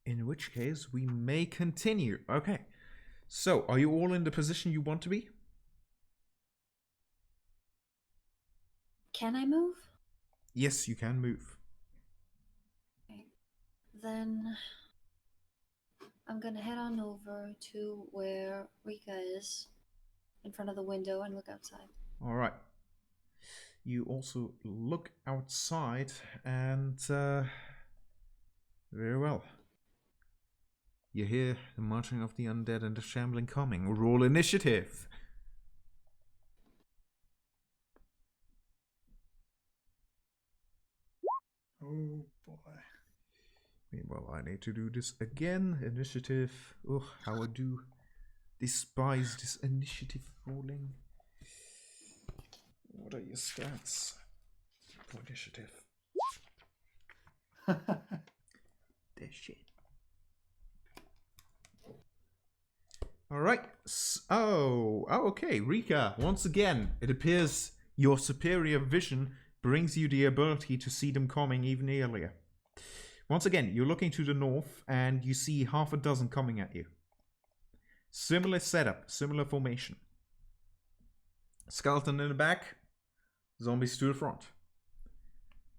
In which case, we may continue. Okay. So, are you all in the position you want to be? Can I move? Yes, you can move. Okay. Then I'm gonna head on over to where Rika is, in front of the window, and look outside. All right. You also look outside, and very well. You hear the marching of the undead and the shambling coming. Roll initiative. Oh boy. Meanwhile, I need to do this again. Initiative. Ugh, how I do despise this initiative rolling. What are your stats for initiative? This shit. All right. Okay. Rika, once again, it appears your superior vision brings you the ability to see them coming even earlier. Once again, you're looking to the north and you see half a dozen coming at you. Similar setup, similar formation. Skeleton in the back, zombies to the front.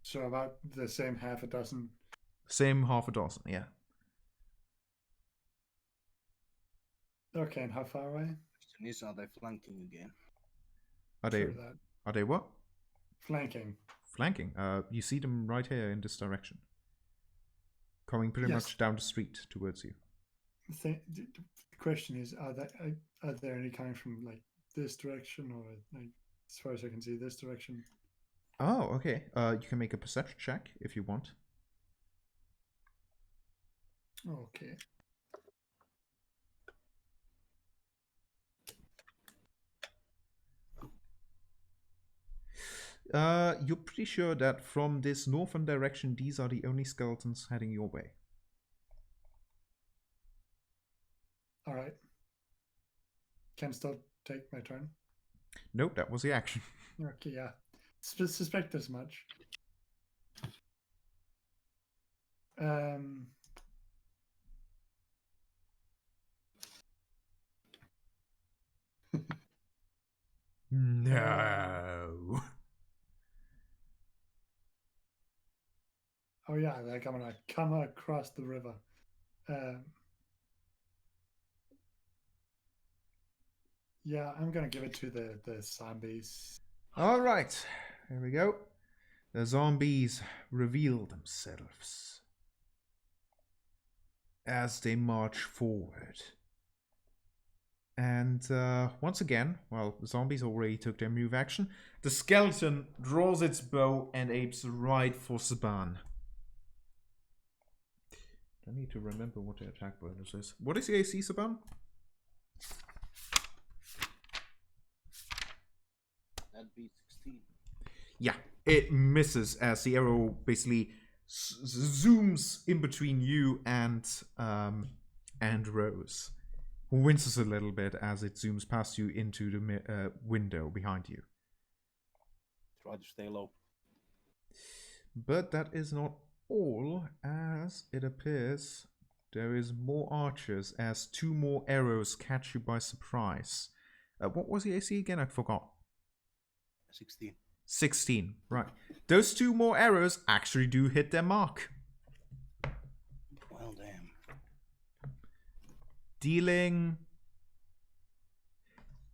So about the same half a dozen. Same half a dozen, yeah. Okay, and how far away? Question is, are they flanking again? Are they what? Flanking. Flanking. You see them right here in this direction. Coming pretty much down the street towards you. The question is, are there any coming from like this direction, or like, as far as I can see, this direction? Oh, okay. You can make a perception check if you want. Okay. You're pretty sure that from this northern direction, these are the only skeletons heading your way. All right. Can still take my turn. Nope, that was the action. Okay, yeah. Suspect as much. No. Oh yeah, like I'm gonna come across the river. Yeah, I'm gonna give it to the zombies. All right, there we go. The zombies reveal themselves as they march forward. And once again, well, the zombies already took their move action. The skeleton draws its bow and aims right for Saban. I need to remember what the attack bonus is. What is the AC, Saban? That'd be 16. Yeah, it misses as the arrow basically zooms in between you and Rose, who winces a little bit as it zooms past you into the window behind you. Try to stay low. But that is not all, as it appears there is more archers as 2 more arrows catch you by surprise. What was the AC again? I forgot. 16. 16, right. Those 2 more arrows actually do hit their mark. Well, damn. Dealing...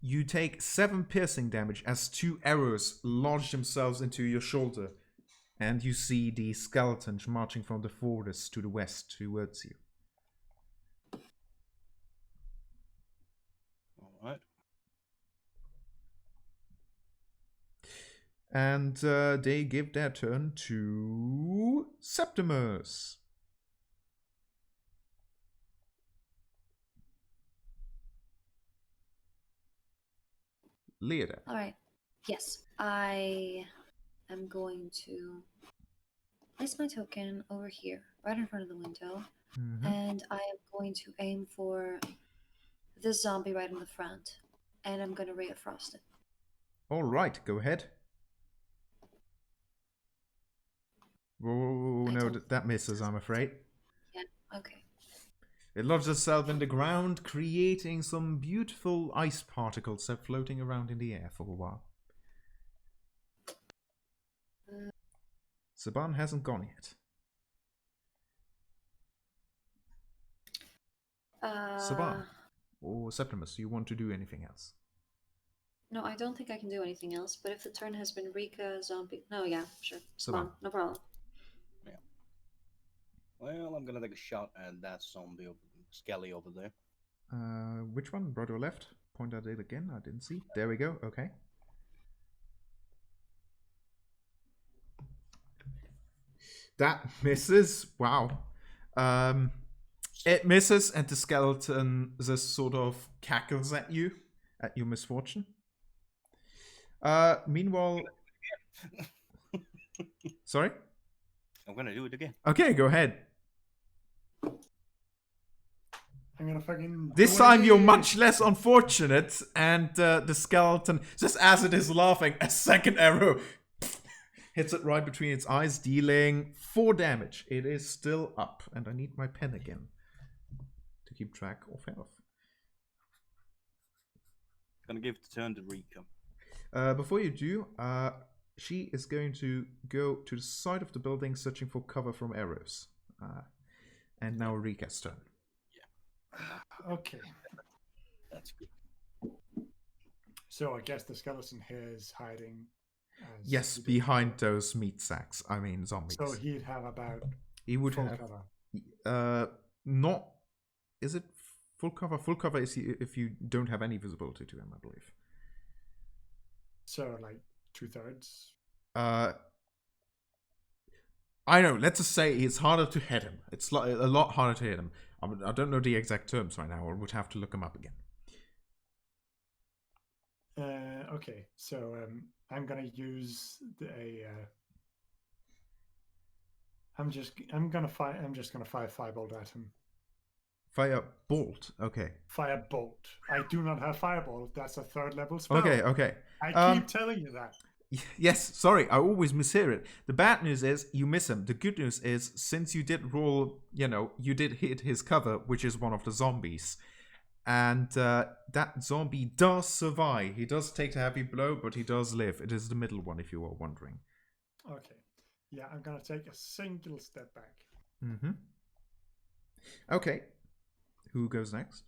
You take 7 piercing damage as 2 arrows lodge themselves into your shoulder. And you see the skeletons marching from the forest to the west towards you. Alright. And they give their turn to Septimus. Leoda. All right. Yes, I am going to place my token over here, right in front of the window, and I am going to aim for this zombie right in the front, and I'm going to Ray of Frost it. All right, go ahead. Whoa, no, that misses, I'm afraid. Yeah, okay. It lodges itself in the ground, creating some beautiful ice particles that are floating around in the air for a while. Saban hasn't gone yet. Saban or Septimus, you want to do anything else? No, I don't think I can do anything else. But if the turn has been Rika, zombie. No, yeah, sure. So Come on, no problem. Well, I'm gonna take a shot at that zombie over Skelly over there. Which one? Right or left? Point at it again. I didn't see. There we go. Okay. That misses. Wow. It misses, and the skeleton just sort of cackles at you, at your misfortune. Meanwhile, sorry. I'm gonna do it again. Okay, go ahead. I'm gonna fucking. This time you're much less unfortunate, and the skeleton, just as it is laughing, a second arrow hits it right between its eyes, dealing 4 damage. It is still up, and I need my pen again to keep track of health. Gonna give the turn to Rika. Before you do, she is going to go to the side of the building, searching for cover from arrows. And now Rika's turn. Okay. That's good. So I guess the skeleton here is hiding. Yes, behind those meat sacks. I mean zombies. So he'd have about. He would full have cover. not. Is it full cover? Full cover is if you don't have any visibility to him, I believe. So like 2/3. I know. Let's just say it's harder to hit him. It's a lot harder to hit him. I don't know the exact terms right now. I would have to look them up again. Okay, so I'm gonna use I'm just gonna fire firebolt at him. Fire bolt. Okay. Firebolt. I do not have firebolt. That's a 3rd level spell. Okay. I keep telling you that. Yes, sorry, I always mishear it. The bad news is you miss him. The good news is, since you did roll, you did hit his cover, which is one of the zombies. And that zombie does survive. He does take a heavy blow, but he does live. It is the middle one, if you are wondering. Okay. Yeah, I'm gonna take a single step back. Mm-hmm. Okay. Who goes next?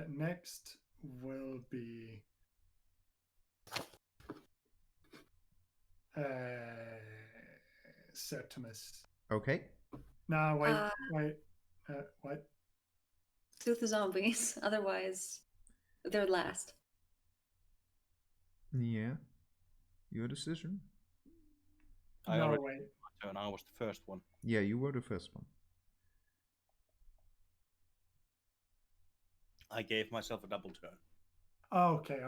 Next will be Septimus. Okay. No, wait. What? Sooth the zombies. Otherwise, they're last. Yeah. Your decision. I No, already wait. my turn. I was the first one. Yeah, you were the first one. I gave myself a double turn. Oh, okay.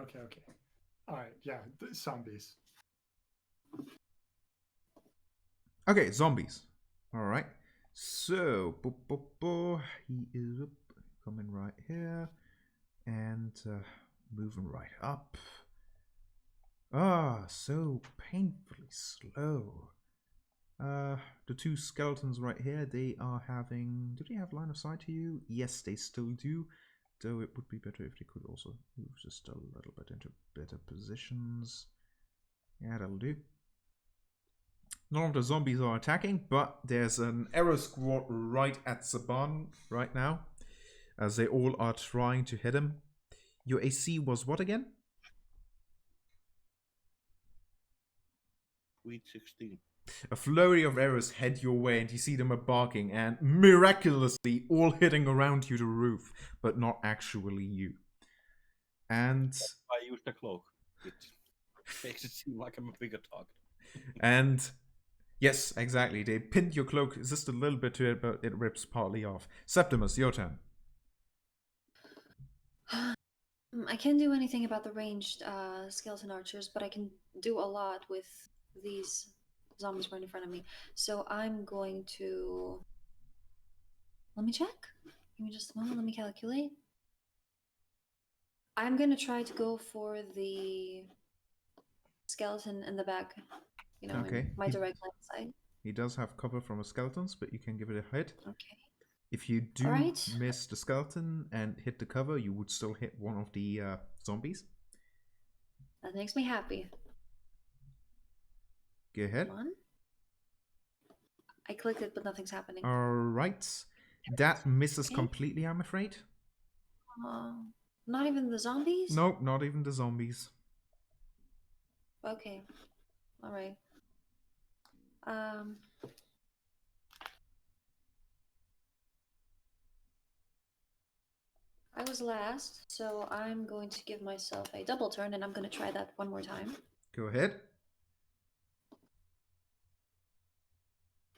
All right, yeah, the zombies. Okay, zombies. All right. So, he is up, coming right here, and moving right up. So painfully slow. The 2 skeletons right here, they are having... Do they have line of sight to you? Yes, they still do. Though it would be better if they could also move just a little bit into better positions. Yeah, that'll do. None of the zombies are attacking, but there's an arrow squad right at Saban right now, as they all are trying to hit him. Your AC was what again? Sweet 16. A flurry of arrows head your way, and you see them barking and miraculously all hitting around you the roof, but not actually you. And I used the cloak. It makes it seem like I'm a bigger target. And yes, exactly. They pinned your cloak just a little bit to it, but it rips partly off. Septimus, your turn. I can't do anything about the ranged skeleton archers, but I can do a lot with these zombies right in front of me. So I'm going to... Let me check. Give me just a moment. Let me calculate. I'm going to try to go for the skeleton in the back. Okay. In my direct line of sight. He does have cover from the skeletons, but you can give it a hit. Okay. If you do Alright. miss the skeleton and hit the cover, you would still hit one of the zombies. That makes me happy. Go ahead. Come on. I clicked it, but nothing's happening. Alright. That misses Okay. completely, I'm afraid. Not even the zombies? Nope, not even the zombies. Okay. Alright. I was last, so I'm going to give myself a double turn, and I'm going to try that one more time. Go ahead.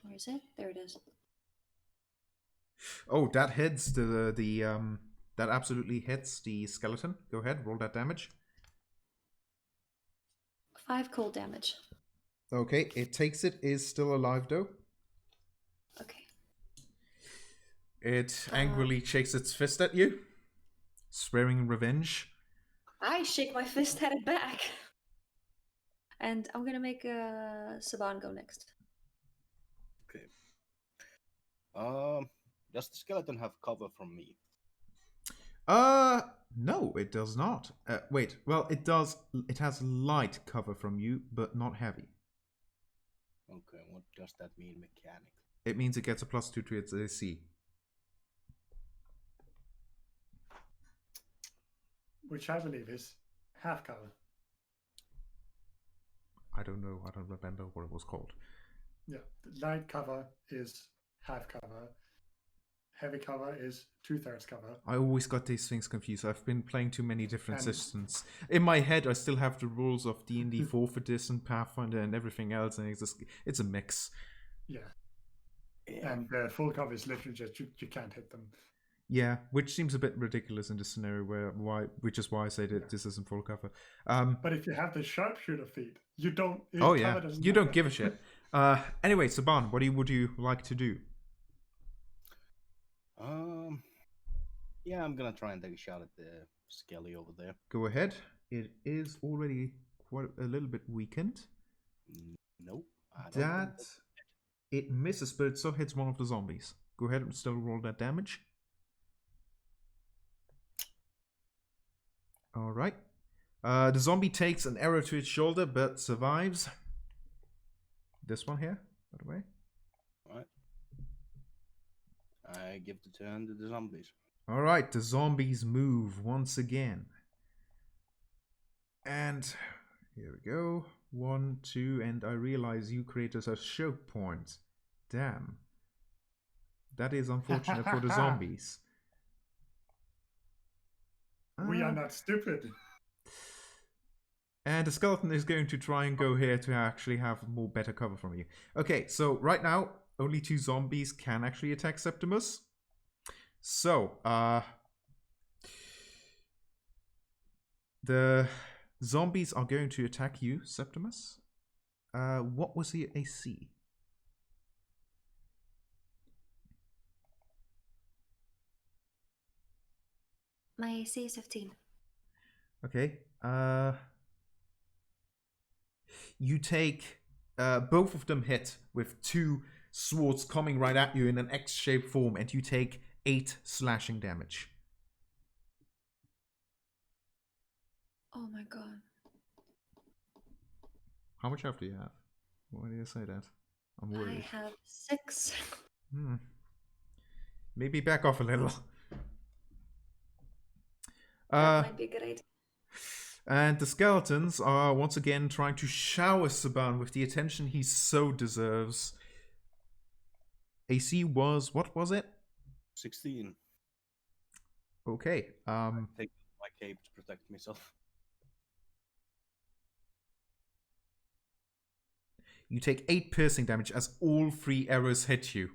Where is it? There it is. Oh, that hits that absolutely hits the skeleton. Go ahead, roll that damage. 5 cold damage. Okay, it takes it, is still alive though. Okay. It angrily shakes its fist at you, swearing revenge. I shake my fist at it back. And I'm gonna make Saban go next. Okay. Does the skeleton have cover from me? No, it does not. Wait, well, it does. It has light cover from you, but not heavy. Okay, what does that mean mechanically? It means it gets a +2 to its AC. Which I believe is half cover. I don't know. I don't remember what it was called. Yeah, the light cover is half cover. Heavy cover is 2/3 cover. I always got these things confused. I've been playing too many different And- systems. In my head, I still have the rules of D&D 4th edition, Pathfinder, and everything else, and it's a mix. Yeah, Yeah. and full cover is literally just you can't hit them. Yeah, which seems a bit ridiculous in this scenario, which is why I say that this isn't full cover. But if you have the sharpshooter feat, you don't. Oh cover yeah, doesn't you don't matter. give a shit. Anyway, Saban, what would you like to do? Yeah, I'm gonna try and take a shot at the skelly over there. Go ahead. It is already quite a little bit weakened. Nope. I don't That think it misses, but it still hits one of the zombies. Go ahead and still roll that damage. All right. The zombie takes an arrow to its shoulder, but survives. This one here, by the way. Alright. I give the turn to the zombies. All right, the zombies move once again. And here we go. 1, 2, and I realize you created a choke point. Damn. That is unfortunate for the zombies. We are not stupid. And the skeleton is going to try and go here to actually have more better cover from you. Okay, so right now, only 2 zombies can actually attack Septimus. So, the zombies are going to attack you, Septimus. What was the AC? My AC is 15. Okay. You take both of them hit with 2 swords coming right at you in an X-shaped form, and you take 8 slashing damage. Oh my god. How much health do you have? Why do you say that? I'm I worried. have 6. Maybe back off a little. That might be a good idea. And the skeletons are once again trying to shower Saban with the attention he so deserves. AC was, what was it? 16. Okay. Take my cape to protect myself. You take 8 piercing damage as all 3 arrows hit you.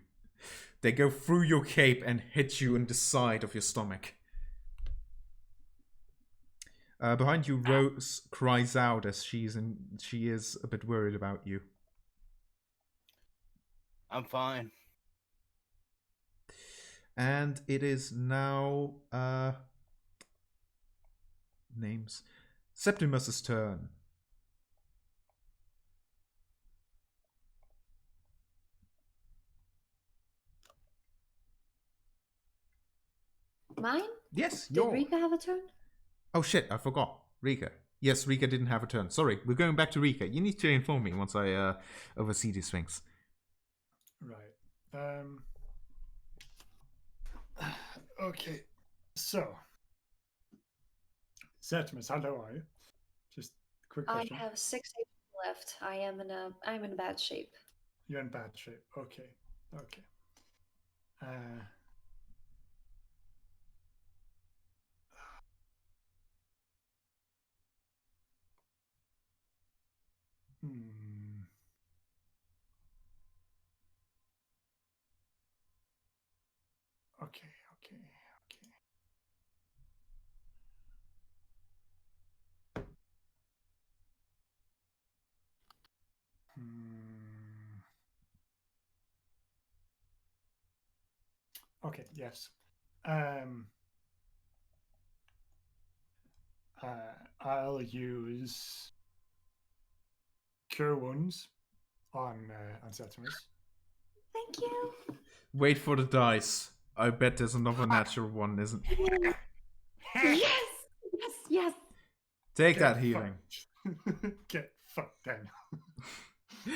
They go through your cape and hit you in the side of your stomach. Behind you, Rose cries out as she is a bit worried about you. I'm fine. And it is now names Septimus's turn. Mine? Yes, Did your. Rika have a turn? Oh shit, I forgot. Rika. Yes, Rika didn't have a turn. Sorry, we're going back to Rika. You need to inform me once I oversee these things. Right. Okay. So, Septimus, how low are you? Just a quick I question. have 6 HP left. I'm in bad shape. You're in bad shape. Okay. Okay. Hmm. Okay. Okay. Okay. Hmm. Okay. Yes. I'll use Cure Wounds on Septimus. Thank you. Wait for the dice. I bet there's another natural one, isn't? Yes! Yes! Yes! Take Get that healing. fucked. Get fucked then.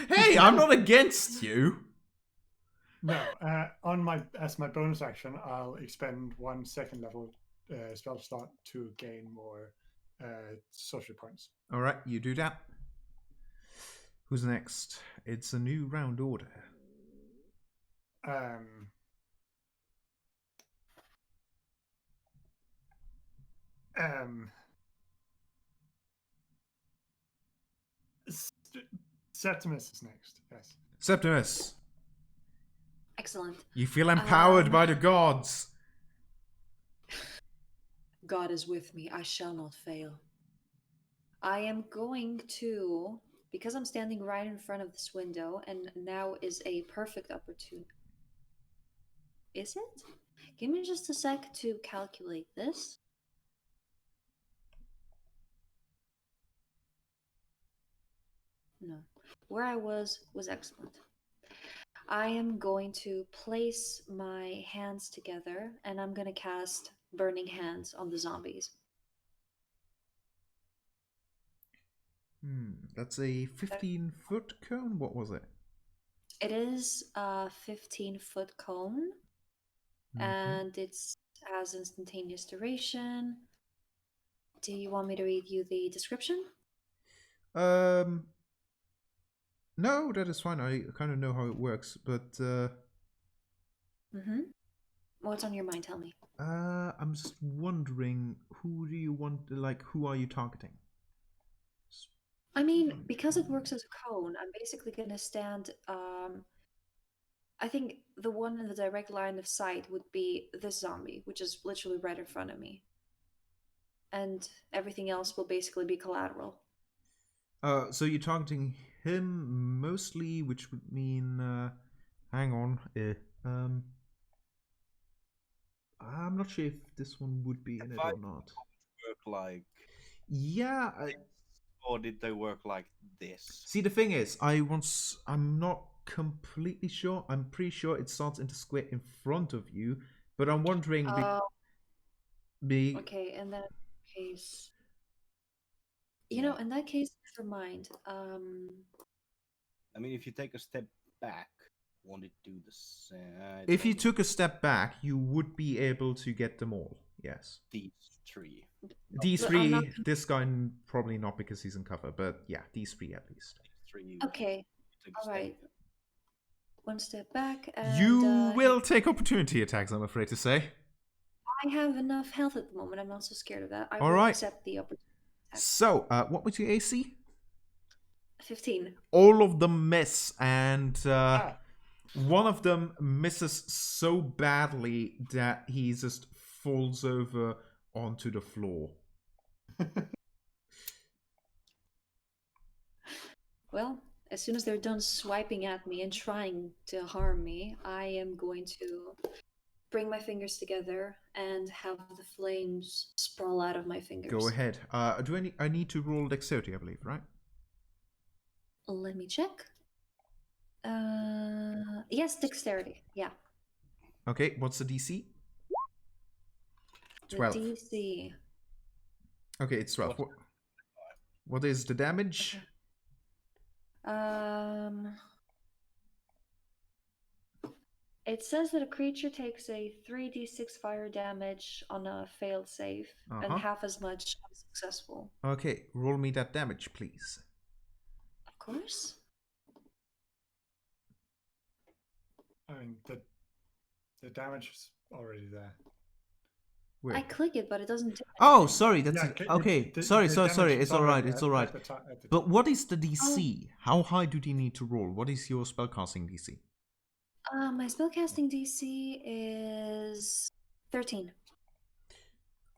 Hey, I'm not against you. No, as my bonus action, I'll expend 1 second level spell slot to gain more social points. All right, you do that. Who's next? It's a new round order. Septimus is next. Yes. Septimus, Excellent. you feel empowered by the gods. God is with me. I shall not fail. I am going to, because I'm standing right in front of this window, and now is a perfect opportunity. Is it? Give me just a sec to calculate this. No. Where I was excellent. I am going to place my hands together, and I'm going to cast Burning Hands on the zombies. That's a 15-foot cone. What was it? It is a 15-foot cone, and it has instantaneous duration. Do you want me to read you the description? No, that is fine. I kind of know how it works, but What's on your mind? Tell me. I'm just wondering, who do you want? Like, who are you targeting? I mean, because it works as a cone, I'm basically going to stand. I think the one in the direct line of sight would be this zombie, which is literally right in front of me. And everything else will basically be collateral. So you're targeting him mostly, which would mean, hang on, I'm not sure if this one would be in it or not. Work like Yeah. or did they work like this? See, the thing is, I'm not completely sure. I'm pretty sure it starts into square in front of you, but I'm wondering. Okay, in that case, in that case, never mind. I mean, if you take a step back, won't it do the same? If you took a step back, you would be able to get them all. Yes. These three. These three. This guy probably not because he's in cover, but yeah, these three at least. Okay. All right. One step back. And, you will take opportunity attacks, I'm afraid to say. I have enough health at the moment. I'm not so scared of that. I all will right. accept the opportunity. So, what was your AC? 15. All of them miss, and one of them misses so badly that he just falls over onto the floor. Well, as soon as they're done swiping at me and trying to harm me, I am going to bring my fingers together and have the flames sprawl out of my fingers. Go ahead. I need to roll dexterity, I believe, right? Let me check. Yes, dexterity. Yeah. Okay, what's the DC? The 12. DC. Okay, it's 12. What is the damage? It says that a creature takes a 3d6 fire damage on a failed save and half as much on successful. Okay, roll me that damage, please. Of course. I mean, the damage is already there. Where? I click it, but it doesn't do Oh, anything. sorry, that's Yeah, it. Okay, sorry. damage It's is all right. already It's all right. at the But what is the Oh. DC? How high do they need to roll? What is your spellcasting DC? My spellcasting DC is 13.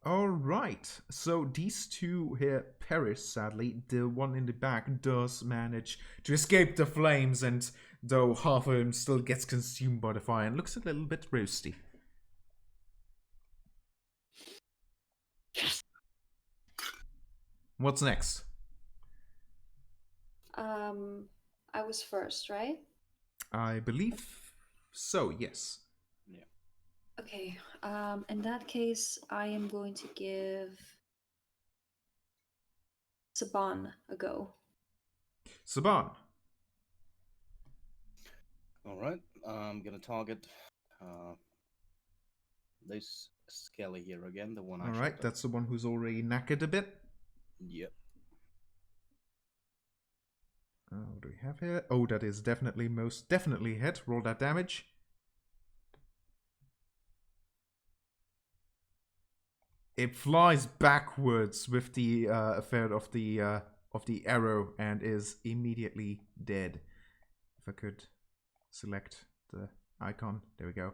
All right. So these two here perish, sadly. The one in the back does manage to escape the flames, and though half of him still gets consumed by the fire and looks a little bit roasty. What's next? I was first, right? I believe so, yes. Yeah. Okay. In that case, I am going to give Saban a go. Saban. All right. I'm gonna target this Skelly here again. The one I All shot right, at. that's the one who's already knackered a bit. Yep. What do we have here? Oh, that is definitely most definitely hit. Roll that damage. It flies backwards with the effect of the arrow and is immediately dead. If I could select the icon, there we go.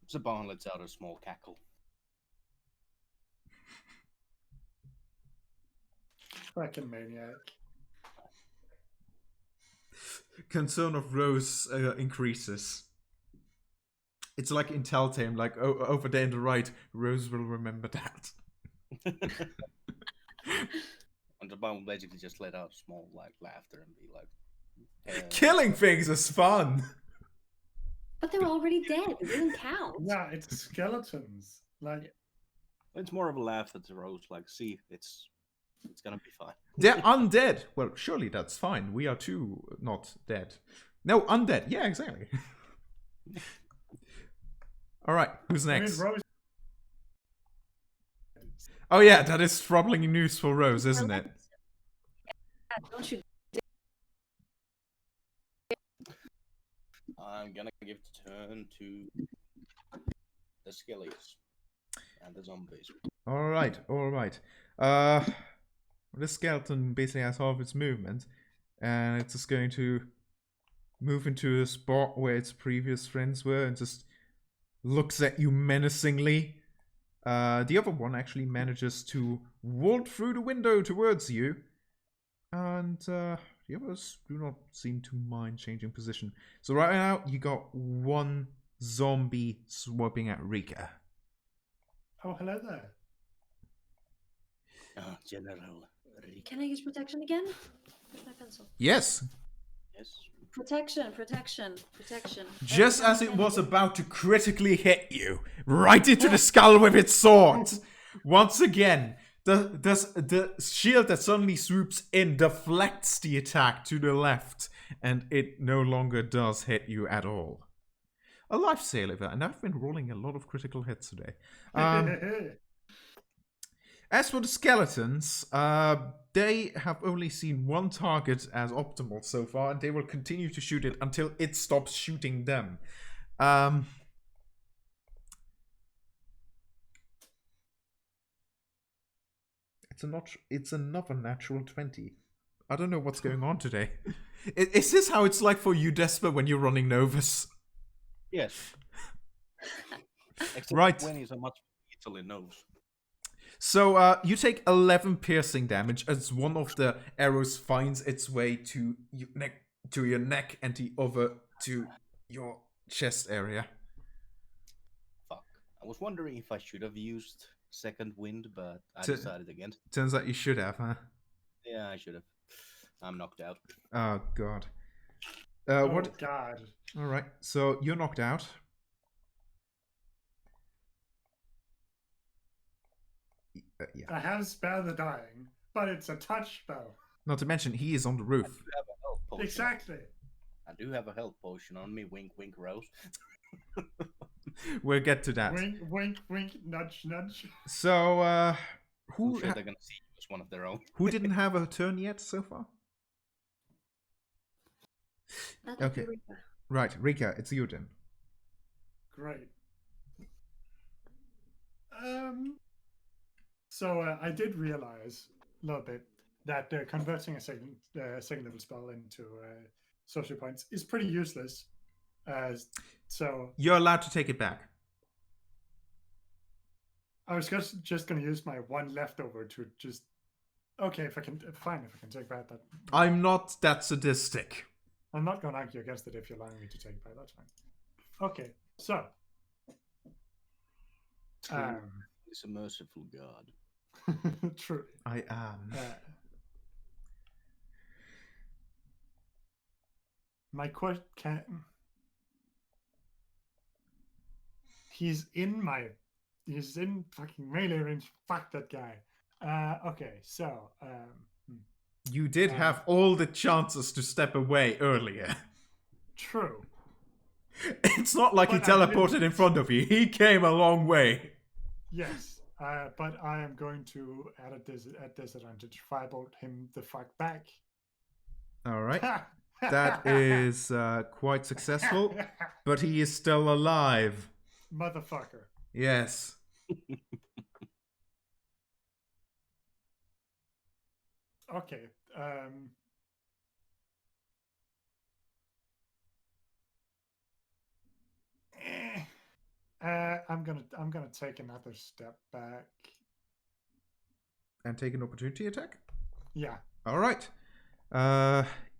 Saban lets out a small cackle. Fucking maniac. Concern of Rose increases. It's like in Telltale, like over there on the right, Rose will remember that. And Saban will basically just let out a small laughter and be like, Killing things is fun. But they were already dead. It didn't count. Yeah, it's skeletons. Like, It's more of a laugh at the Rose, like, see, it's gonna be fine. They're undead. Well, surely that's fine. We are too not dead. No, undead. Yeah, exactly. All right, who's next? I mean, Rose. Oh yeah, that is troubling news for Rose, isn't it? Yeah, don't you? I'm gonna give the turn to the Skellies and the zombies. All right. The skeleton basically has half its movement, and it's just going to move into a spot where its previous friends were and just looks at you menacingly. The other one actually manages to vault through the window towards you, and the others do not seem to mind changing position. So right now, you got one zombie swiping at Rika. Oh, hello there. General. Can I use protection again? Where's my pencil? Yes. Yes. Protection. Just as it was about to critically hit you, right into the skull with its sword. Once again, the shield that suddenly swoops in deflects the attack to the left, and it no longer does hit you at all. A lifesaver, and I've been rolling a lot of critical hits today. As for the skeletons, they have only seen one target as optimal so far, and they will continue to shoot it until it stops shooting them. It's another natural 20. I don't know what's going on today. Is this how it's like for you, Desper, when you're running Novus? Yes. Except Right. when he's a much easily knows. So you take 11 piercing damage as one of the arrows finds its way to your neck, and the other to your chest area. Fuck. I was wondering if I should have used second wind, but I decided against. Turns out you should have, huh? Yeah, I should have. I'm knocked out. Oh god. Oh, what? God. All right. So you're knocked out. Yeah. I have spare the dying, but it's a touch spell. Not to mention, he is on the roof. I do have a health potion. Exactly. I do have a health potion on me. Wink, wink, Rose. We'll get to that. Wink, wink, wink, nudge, nudge. So, I'm who sure they're gonna see you as one of their own. who didn't have a turn yet so far? That would be Okay. Rika. Right, Rika, it's you then. Great. So I did realize a little bit that converting a second level spell into social points is pretty useless. So You're allowed to take it back. I was just going to use my one leftover to just. Okay, if I can, fine. If I can take back that, I'm not that sadistic. I'm not going to argue against it if you're allowing me to take back. That's fine. Okay, so. He's a merciful God. Truly. I am. My question can. He's in fucking melee range. Fuck that guy. Okay, so. You did have all the chances to step away earlier. True. It's not like he But I teleported in front of you. He came a long way. Yes, but I am going to, at disadvantage, firebolt him the fuck back. All right. That is quite successful, but he is still alive. Motherfucker. Yes. Okay. I'm gonna take another step back. And take an opportunity attack? Yeah. All right.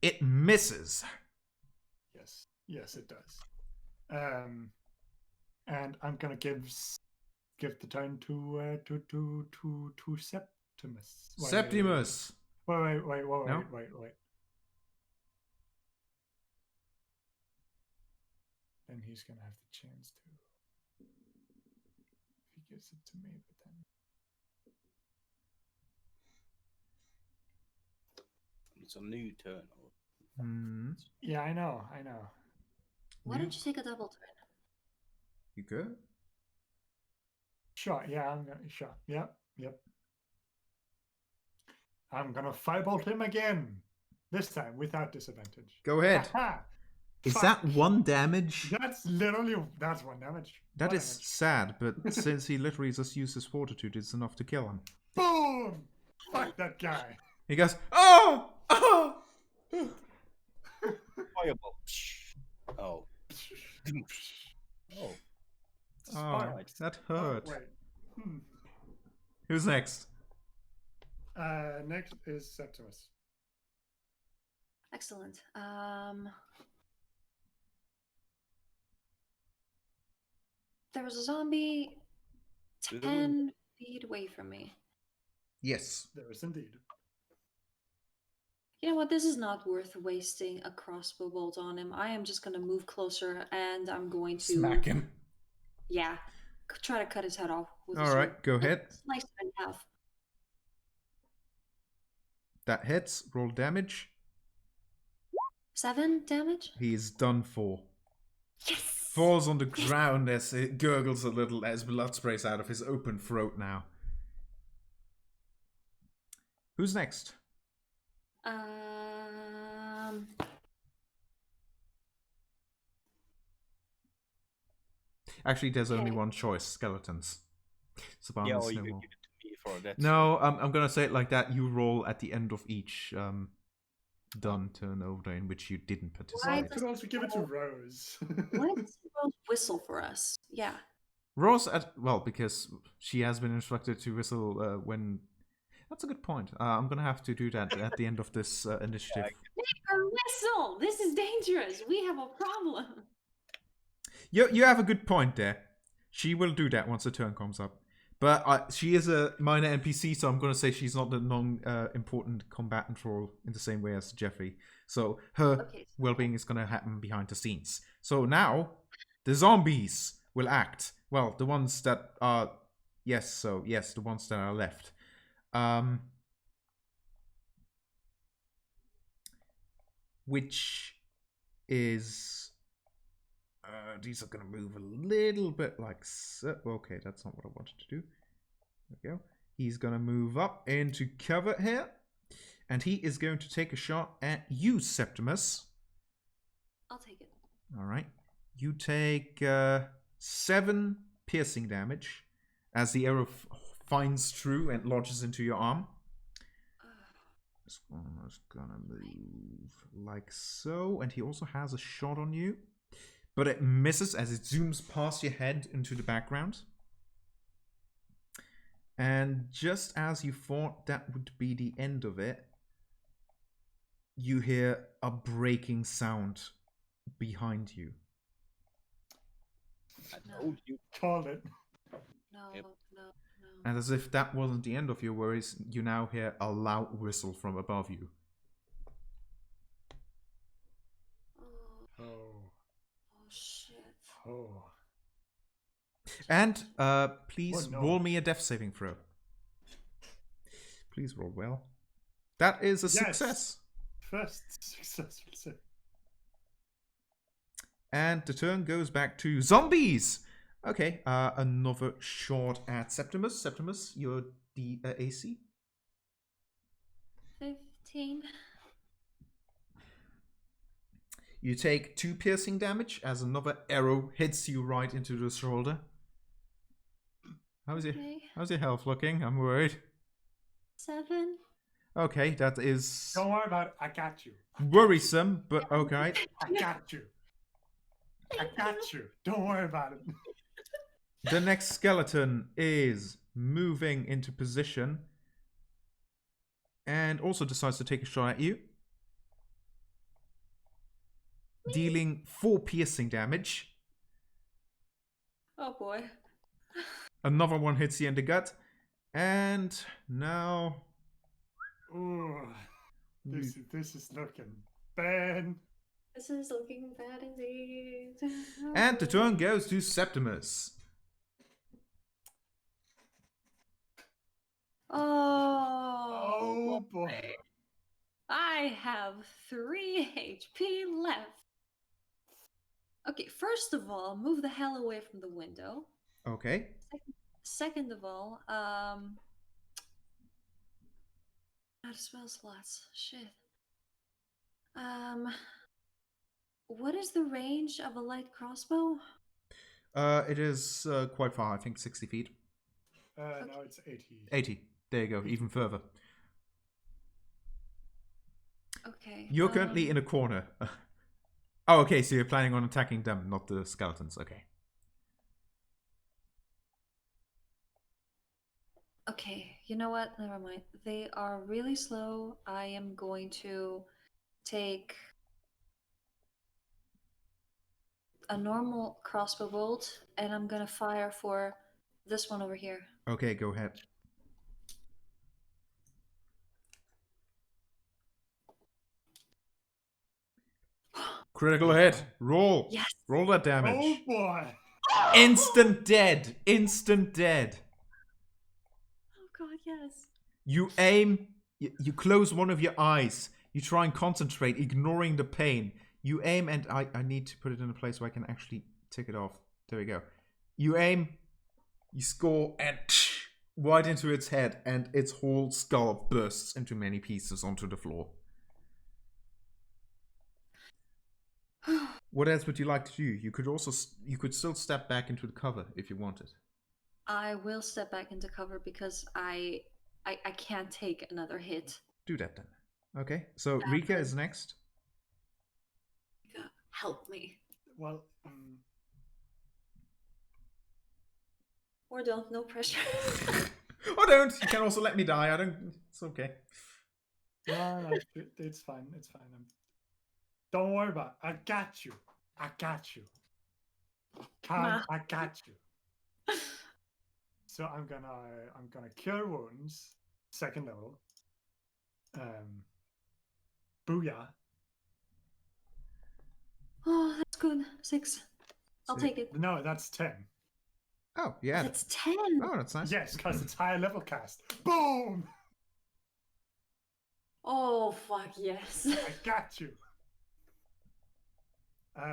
It misses. Yes, it does. And I'm gonna give the turn to Septimus. Septimus. Wait. No? Wait. And he's gonna have the chance to. If he gives it to me, but then. It's a new turn. Yeah, I know. Why don't you take a double turn? You good? Sure, yeah, sure. Yep. I'm gonna firebolt him again. This time without disadvantage. Go ahead. Aha! Is Fuck. that one damage? That's one damage. That One is damage. sad, but since he literally just uses fortitude, it's enough to kill him. Boom! Fuck that guy. He goes, oh! Oh! Fireball. Oh. Oh. Oh, that hurt. Wait. Who's next? Next is Septimus. Excellent. There was a zombie 10 feet away from me. Yes. There is indeed. You know what? This is not worth wasting a crossbow bolt on him. I am just going to move closer and I'm going to Smack him. Yeah. Try to cut his head off with a All sword. right, go ahead. Slice it in half. That hits. Roll damage. 7 damage? He's done for. Yes! Falls on the ground as it gurgles a little as blood sprays out of his open throat now. Who's next? Actually, there's only one choice: skeletons. Sabanas, Yeah, or you no could more. give it to me for that. No, I'm gonna say it like that. You roll at the end of each done turnover in which you didn't I participate. could also give it to Rose. Why does Rose whistle for us? Yeah. Rose, because she has been instructed to whistle when. That's a good point. I'm gonna have to do that at the end of this initiative. Make her whistle! This is dangerous. We have a problem. You have a good point there. She will do that once the turn comes up. But she is a minor NPC, so I'm going to say she's not the non-important combatant role in the same way as Jeffrey. So her well-being is going to happen behind the scenes. So now, the zombies will act. Well, the ones that are Yes, so yes, the ones that are left. Which is these are gonna move a little bit like so. Okay, that's not what I wanted to do. There we go. He's gonna move up into cover here, and he is going to take a shot at you, Septimus. I'll take it. All right. You take 7 piercing damage as the arrow finds through and lodges into your arm. This one is gonna move like so, and he also has a shot on you, but it misses as it zooms past your head into the background. And just as you thought that would be the end of it, you hear a breaking sound behind you. I told you. Called it. No, Yep. no. And as if that wasn't the end of your worries, you now hear a loud whistle from above you. Oh, Oh. shit. Oh. And please Oh, no. roll me a death saving throw. Please roll well. That is a success. First successful save. And the turn goes back to zombies. Okay, another shot at Septimus. Septimus, your AC. 15. You take 2 piercing damage as another arrow hits you right into the shoulder. How's your health looking? I'm worried. 7. Okay, that is Don't worry about it. I got you. worrisome, but okay. I got you. I got you. Don't worry about it. The next skeleton is moving into position and also decides to take a shot at you, dealing 4 piercing damage. Oh boy. Another one hits you in the gut, and now Ooh, this is looking bad. This is looking bad indeed. and the turn goes to Septimus. Oh boy. I have 3 HP left. Okay, first of all, move the hell away from the window. Okay. Second of all, out of spell slots. Shit. What is the range of a light crossbow? It is quite far, I think 60 feet. No, it's 80. 80. There you go, even further. Okay. You're currently in a corner. Oh, okay, so you're planning on attacking them, not the skeletons. Okay. Okay, you know what? Never mind. They are really slow. I am going to take a normal crossbow bolt and I'm gonna fire for this one over here. Okay, go ahead. Critical hit. Roll. Yes. Roll that damage. Oh boy. Instant dead. Instant dead. Oh god, yes. You aim. You close one of your eyes. You try and concentrate, ignoring the pain. You aim, and I need to put it in a place where I can actually take it off. There we go. You aim. You score, and right into its head, and its whole skull bursts into many pieces onto the floor. What else would you like to do? You could still step back into the cover if you wanted. I will step back into cover because I can't take another hit. Do that then. Okay, so Rika is next. Help me. Well, Or don't, no pressure. Or don't. You can also let me die. I don't. It's okay. no, it's fine. It's fine. Don't worry about it. I got you. I got you. Ma. I got you. So I'm gonna cure wounds, 2nd level. Booyah. Oh, that's good. 6. I'll take it. No, that's 10. Oh, yeah. That's 10. Oh, that's nice. Yes, because it's higher level cast. Boom! Oh, fuck yes. I got you.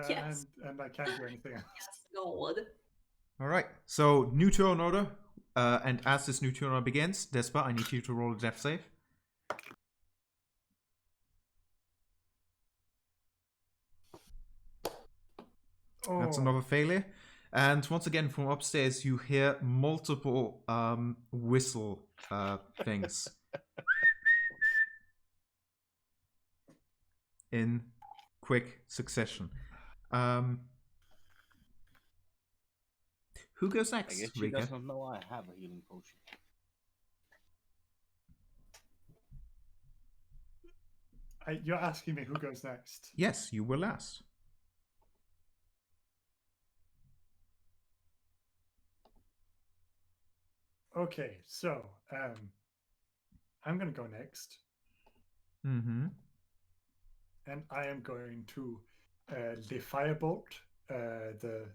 Yes. And I can't do anything else. Yes, God. All right. So, new turn order. And as this new turn order begins, Despa, I need you to roll a death save. Oh, That's another failure. And once again, from upstairs, you hear multiple whistle things. In quick succession. Who goes I next, guess she Rika? does not know I have a healing potion. You're asking me who goes next. Yes, you were last. Okay, so I'm gonna go next, Mm-hmm. and I am going to the firebolt the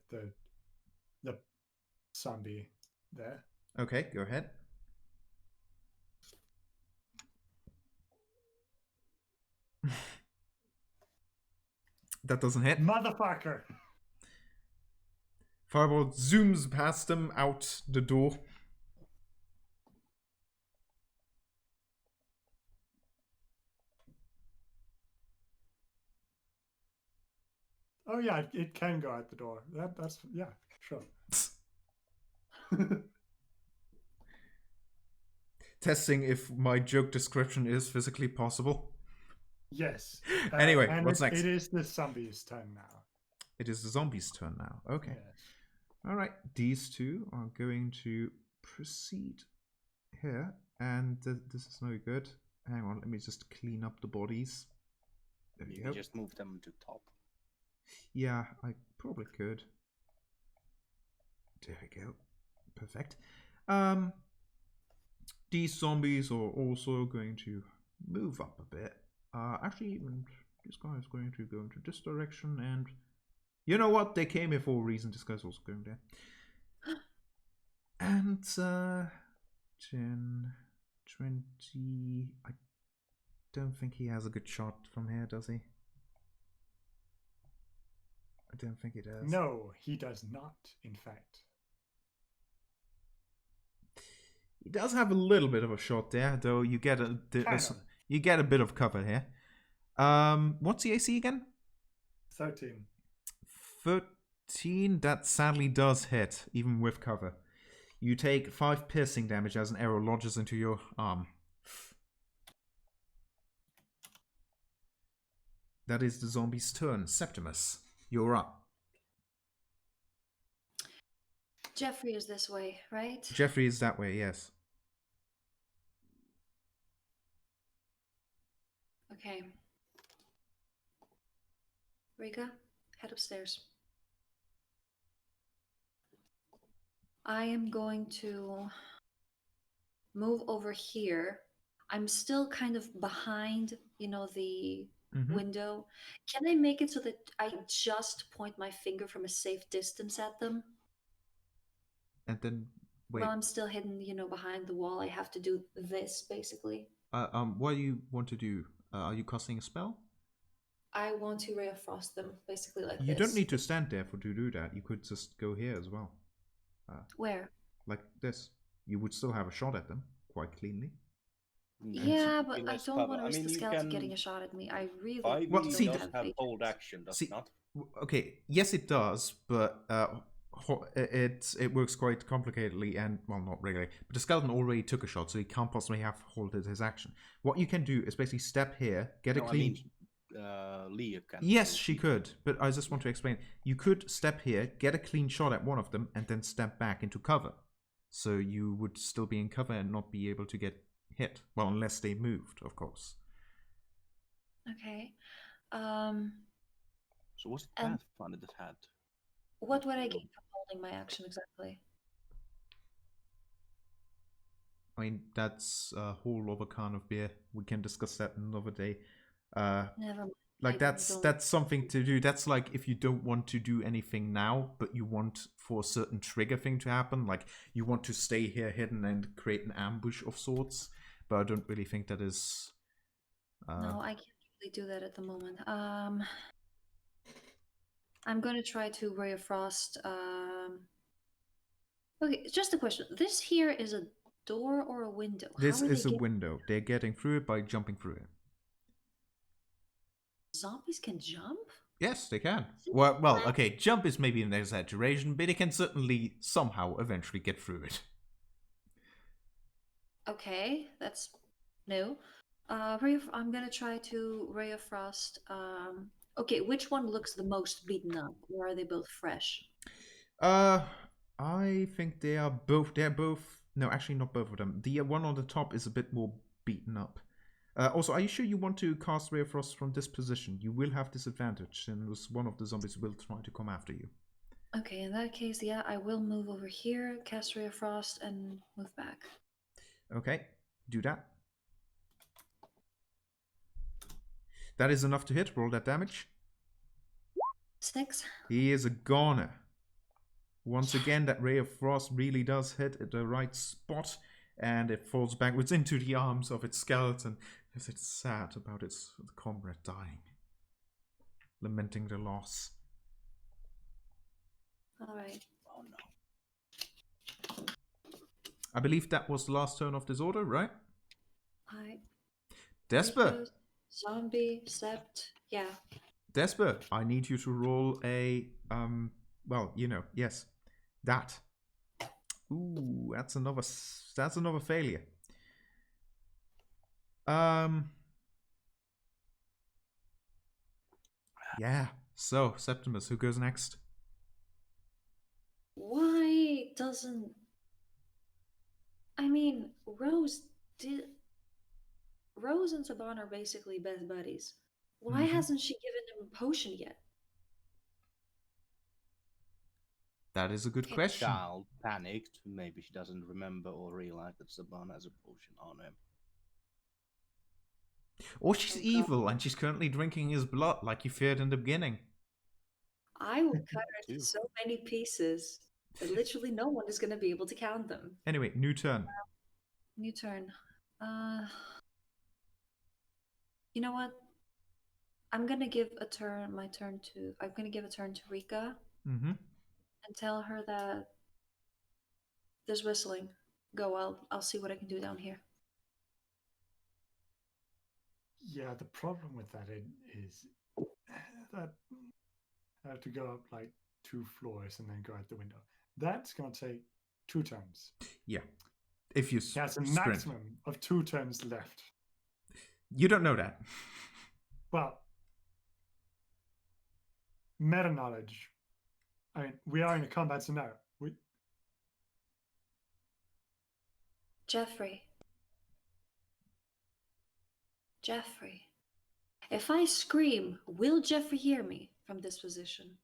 zombie there. Okay, go ahead. That doesn't hit. Motherfucker! Fireball zooms past him out the door. Oh yeah, it can go out the door. That's yeah, sure. Testing if my joke description is physically possible. Yes. Anyway, and what's next? It is the zombie's turn now. It is the zombie's turn now. Okay. Yes. All right. These two are going to proceed here. And this is no good. Hang on. Let me just clean up the bodies. There we You go. can just move them to top. Yeah, I probably could. There we go. Perfect. These zombies are also going to move up a bit. Actually, this guy is going to go into this direction, and you know what? They came here for a reason. This guy's also going there. And 10, 20. I don't think he has a good shot from here, does he? I don't think he does. No, he does not, in fact. He does have a little bit of a shot there, though. You get you get a bit of cover here. What's the AC again? 13. 13. That sadly does hit, even with cover. You take 5 piercing damage as an arrow lodges into your arm. That is the zombie's turn. Septimus, you're up. Jeffrey is this way, right? Jeffrey is that way, yes. Okay. Rika, head upstairs. I am going to move over here. I'm still kind of behind, the window. Can I make it so that I just point my finger from a safe distance at them? And then, wait. While I'm still hidden, behind the wall, I have to do this, basically. What do you want to do? Are you casting a spell? I want to Ray of Frost them, basically like this. You don't need to stand there to do that. You could just go here as well. Where? Like this. You would still have a shot at them, quite cleanly. Yeah, but I less don't cover. want to I risk mean, the you skeleton can- getting a shot at me. I really Well, see, does don't have patience. hold action, does See- it not? Okay, yes it does, but it works quite complicatedly, and well, not really. But the skeleton already took a shot, so he can't possibly have holded his action. What you can do is basically step here, get a clean. Leah can. Yes, she could, but I just want to explain. You could step here, get a clean shot at one of them, and then step back into cover. So you would still be in cover and not be able to get hit. Well, unless they moved, of course. Okay. So what's the And- Pathfinder that had? What would I gain from holding my action exactly? I mean, that's a whole other kind of beer. We can discuss that another day. Never mind. Like that's something to do. That's like if you don't want to do anything now, but you want for a certain trigger thing to happen. Like you want to stay here hidden and create an ambush of sorts. But I don't really think that is. No, I can't really do that at the moment. I'm gonna try to Ray of Frost. Okay, just a question. This here is a door or a window? This is a window. They're getting through it by jumping through it. Zombies can jump? Yes, they can. Well, okay, jump is maybe an exaggeration, but they can certainly somehow eventually get through it. Okay, that's no. I'm gonna try to Ray of Frost. Okay, which one looks the most beaten up, or are they both fresh? I think they are both. They're both. No, actually, not both of them. The one on the top is a bit more beaten up. Also, are you sure you want to cast Ray of Frost from this position? You will have disadvantage, and one of the zombies will try to come after you. Okay, in that case, yeah, I will move over here, cast Ray of Frost, and move back. Okay, do that. That is enough to hit. Roll that damage. 6. He is a goner. Once again, that Ray of Frost really does hit at the right spot, and it falls backwards into the arms of its skeleton as it's sad about its comrade dying, lamenting the loss. Alright. Oh no. I believe that was the last turn of this order, right? Alright. Desper! Zombie, Sept, yeah. Desper, I need you to roll a, well, you know, yes, that. Ooh, that's another failure. Yeah, so, Septimus, who goes next? Why doesn't... I mean, Rose and Saban are basically best buddies. Why hasn't she given him a potion yet? That is a good question. Child panicked. Maybe she doesn't remember or realize that Saban has a potion on him. Or she's evil and she's currently drinking his blood like you feared in the beginning. I will cut her into so many pieces that literally no one is going to be able to count them. Anyway, new turn. New turn. You know what? I'm gonna give a turn to Rika. And tell her that there's whistling. Go, I'll see what I can do down here. Yeah, the problem with that is that I have to go up like 2 floors and then go out the window. That's going to take 2 turns. Yeah. If you That's a maximum of 2 turns left. You don't know that. Well, meta knowledge. I mean, we are in a combat scenario. Jeffrey. If I scream, will Jeffrey hear me from this position?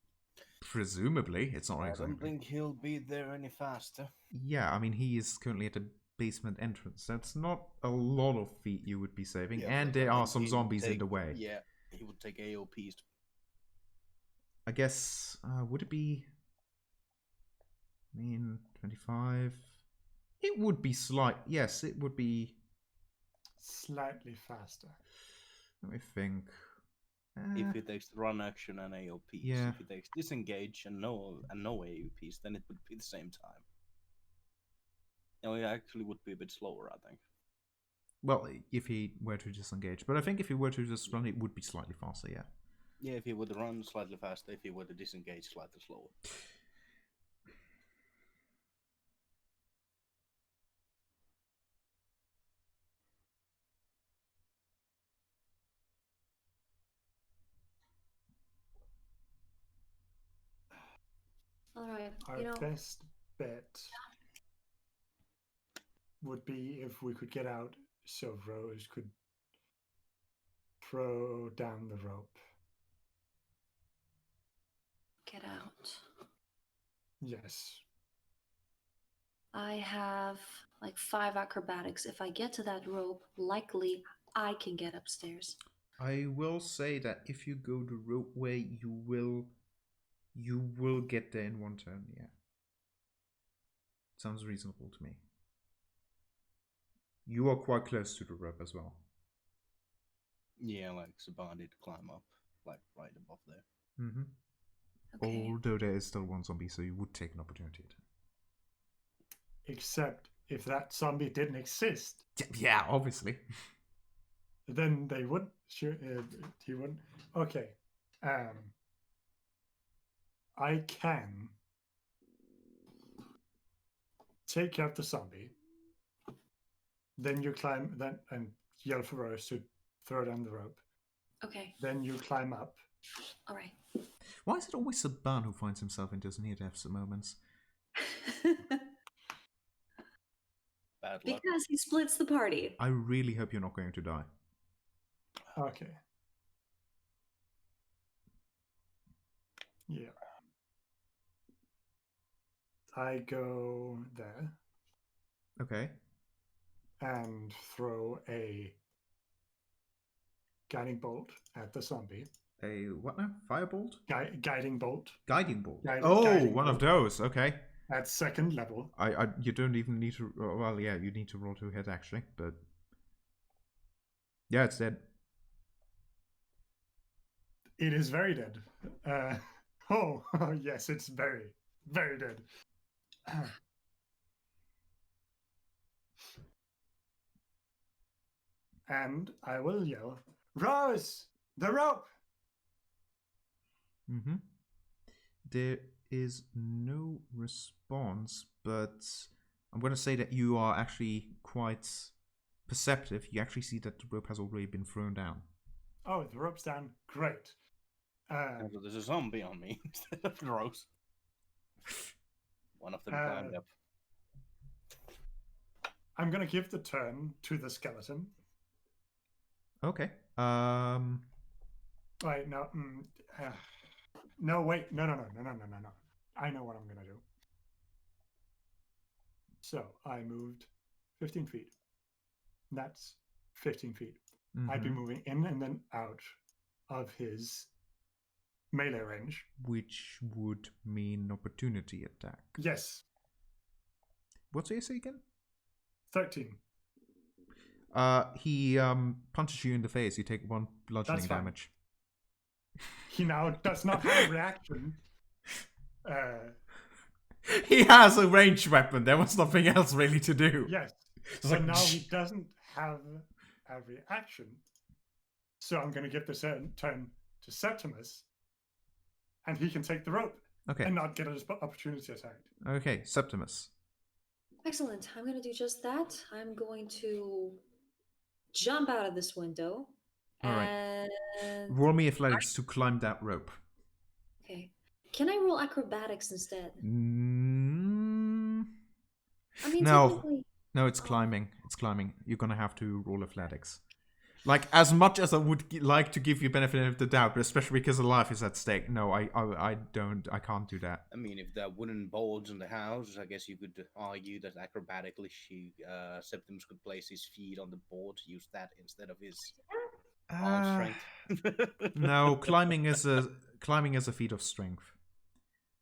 Presumably, it's not I exactly. don't think he'll be there any faster. Yeah, I mean, he is currently at the basement entrance. That's not a lot of feet you would be saving, and there are some zombies in the way. Yeah, he would take AOPs. I guess, would it be... I mean, 25... It would be yes, it would be... Slightly faster. Let me think. If he takes run action and AOPs, yeah. If he takes disengage and no AOPs, then it would be the same time. No, it actually would be a bit slower, I think. Well, if he were to disengage. But I think if he were to just run, it would be slightly faster, yeah. Yeah, if he would run slightly faster, if he were to disengage slightly slower. Alright, Our best bet would be if we could get out so Rose could throw down the rope. Get out. Yes. I have like 5 acrobatics. If I get to that rope, likely I can get upstairs. I will say that if you go the rope way, you will get there in one turn. Yeah, sounds reasonable to me. You are quite close to the rope as well. Yeah, like Saban did climb up, like right above there. Mm-hmm. Okay. Although there is still one zombie, so you would take an opportunity attack. Except if that zombie didn't exist, Yeah, obviously. then they would. Sure, he wouldn't. Okay. I can take out the zombie. Then you climb, then and yell for Rose to throw down the rope. Okay. Then you climb up. All right. Why is it always Saban who finds himself in those near-death moments? Bad luck. Because he splits the party. I really hope you're not going to die. Okay. Yeah. I go there Okay. and throw a guiding bolt at the zombie. A what now? Firebolt? Guiding bolt Guiding bolt. Guiding One of bolt. those. Okay. at second level. You don't even need to. Well, yeah, you need to roll to hit actually, but yeah, it's dead. It is very dead. Oh, yes, it's very, very dead. And I will yell, Rose, the rope! Mm-hmm. There is no response, but I'm going to say that you are actually quite perceptive. You actually see that the rope has already been thrown down. Oh, the rope's down. Great. So there's a zombie on me instead of Rose. One of them climbed up. I'm going to give the turn to the skeleton. Okay. Wait, no. No, wait. No. I know what I'm going to do. So I moved 15 feet. That's 15 feet. Mm-hmm. I'd be moving in and then out of his melee range. Which would mean opportunity attack. Yes. What's AC again? 13. He punches you in the face. You take 1 bludgeoning damage. He now does not have a reaction. He has a ranged weapon. There was nothing else really to do. Yes. It's So like, now he doesn't have a reaction. So I'm going to give the turn to Septimus, and he can take the rope okay. and not get an opportunity attack. Okay, Septimus. Excellent. I'm going to do just that. I'm going to jump out of this window. All right. And... Roll me athletics to climb that rope. Okay. Can I roll acrobatics instead? I mean, no. technically... No, it's climbing. It's climbing. You're going to have to roll athletics. Like, as much as I would like to give you benefit of the doubt, but especially because a life is at stake, no, I can't do that. I mean, if there are wooden boards in the house, I guess you could argue that acrobatically Septimus could place his feet on the board, use that instead of his arm strength. No, climbing is a feat of strength.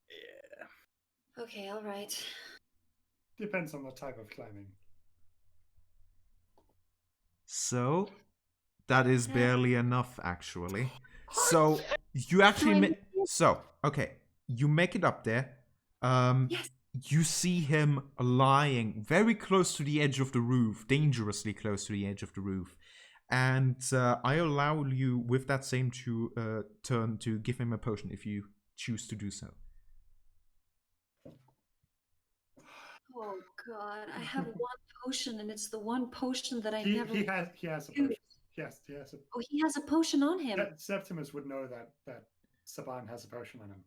Yeah. Okay, all right. Depends on the type of climbing. So, that is barely enough, actually. So, you actually... okay. You make it up there. Yes. You see him lying very close to the edge of the roof. Dangerously close to the edge of the roof. And I allow you, with that same turn, to give him a potion if you choose to do so. Oh God, I have one potion, and it's the one potion that I He never. has a potion. Yes, he has a. Oh, he has a potion on him. Septimus would know that Saban has a potion on him.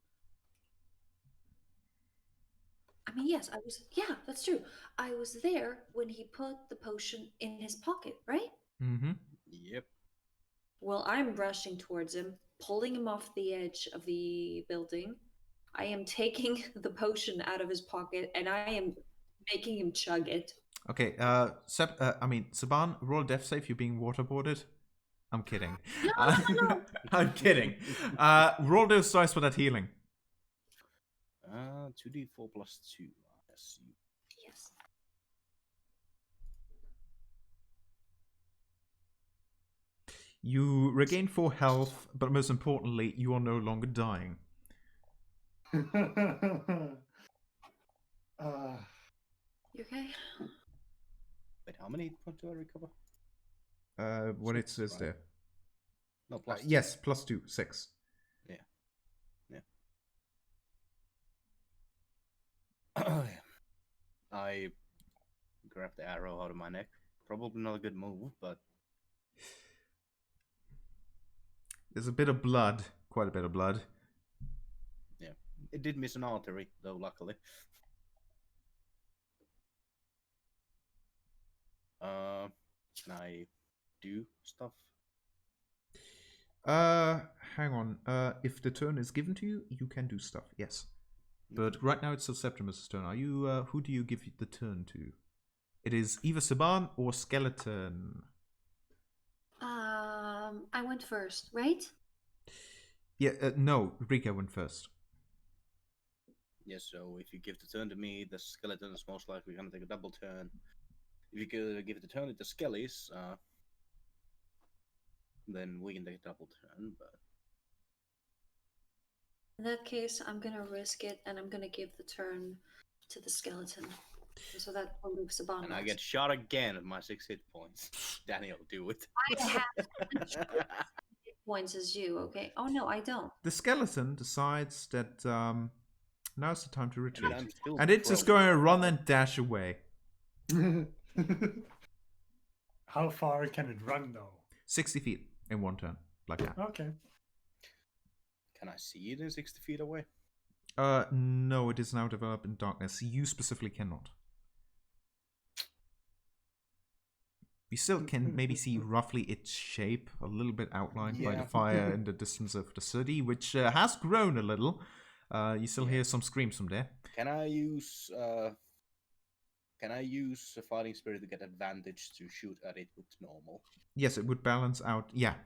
I mean, yes, I was. Yeah, that's true. I was there when he put the potion in his pocket, right? Mm-hmm. Yep. Well, I'm rushing towards him, pulling him off the edge of the building. I am taking the potion out of his pocket, and I am making him chug it. Okay, Saban, roll a death save. You're being waterboarded. I'm kidding. No. I'm kidding. Roll those dice for that healing. 2d4 plus 2. I assume. Yes. You regain 4 health, but most importantly, you are no longer dying. You okay? Wait, how many hit points do I recover? What it says right? there. No, plus 2. Yes, plus 2, 6. Yeah. I grabbed the arrow out of my neck. Probably not a good move, but There's a bit of blood, quite a bit of blood. yeah, it did miss an artery, though. Luckily. Can I do stuff? Hang on. If the turn is given to you, you can do stuff. Yes, but right now it's Septimus' turn. Are you? Who do you give the turn to? It is either Saban or Skeleton. I went first, right? Yeah. No, Rika went first. Yes. So if you give the turn to me, the skeleton is most likely gonna take a double turn. If you could give the turn to the skellies, then we can take a double turn. But In that case, I'm gonna risk it, and I'm gonna give the turn to the skeleton, so that will move Saban. and I get shot again at my 6 hit points. Daniel, do it. I have hit points as you. Okay. Oh no, I don't. The skeleton decides that now's the time to retreat, I'm still and it's just prone. going to run and dash away. How far can it run though? 60 feet in one turn, like that. Okay. Can I see it in 60 feet away? No, it is now developed in darkness. You specifically cannot. You still can maybe see roughly its shape, a little bit outlined by the Yeah. fire in the distance of the city, which has grown a little. You still hear some screams from there. Can I use a fighting spirit to get advantage to shoot at it with normal? Yes, it would balance out. Yeah,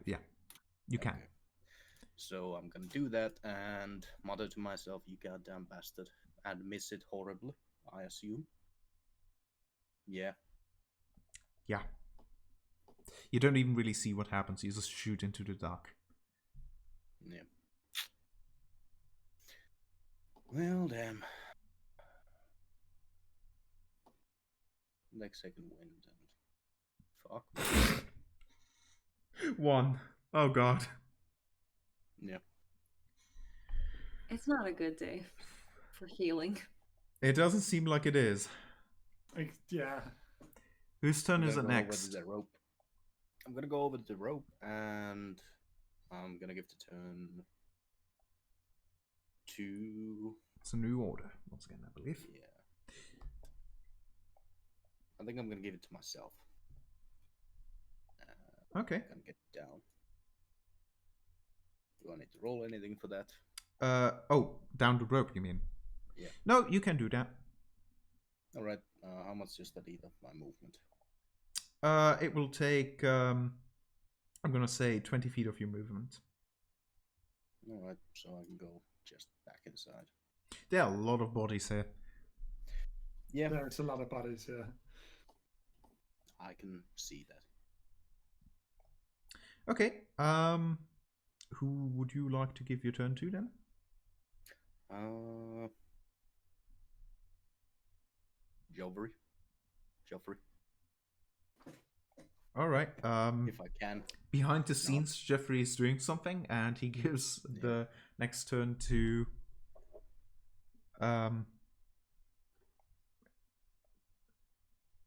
you can. Okay. So I'm gonna do that and mutter to myself, "You goddamn bastard," and miss it horribly, I assume. Yeah. Yeah. You don't even really see what happens. You just shoot into the dark. Yeah. Well, damn. Like second wind and fuck. 1. Oh god. Yeah. It's not a good day for healing. It doesn't seem like it is. Yeah. Whose turn I'm is it gonna go over next? to the rope. I'm gonna go over to the rope and I'm gonna give the turn to. It's a new order, once again, I believe. Yeah. I think I'm gonna give it to myself. Okay. I'm gonna get down. Do I need to roll anything for that? Oh, down the rope, you mean? Yeah. No, you can do that. Alright, how much is that eat of my movement? It will take, I'm gonna say 20 feet of your movement. Alright, so I can go just back inside. There are a lot of bodies here. Yeah, There's a lot of bodies, yeah. I can see that. Okay, who would you like to give your turn to then? Joffrey. Alright, If I can. behind the scenes, Jeffrey is doing something, and he gives the next turn to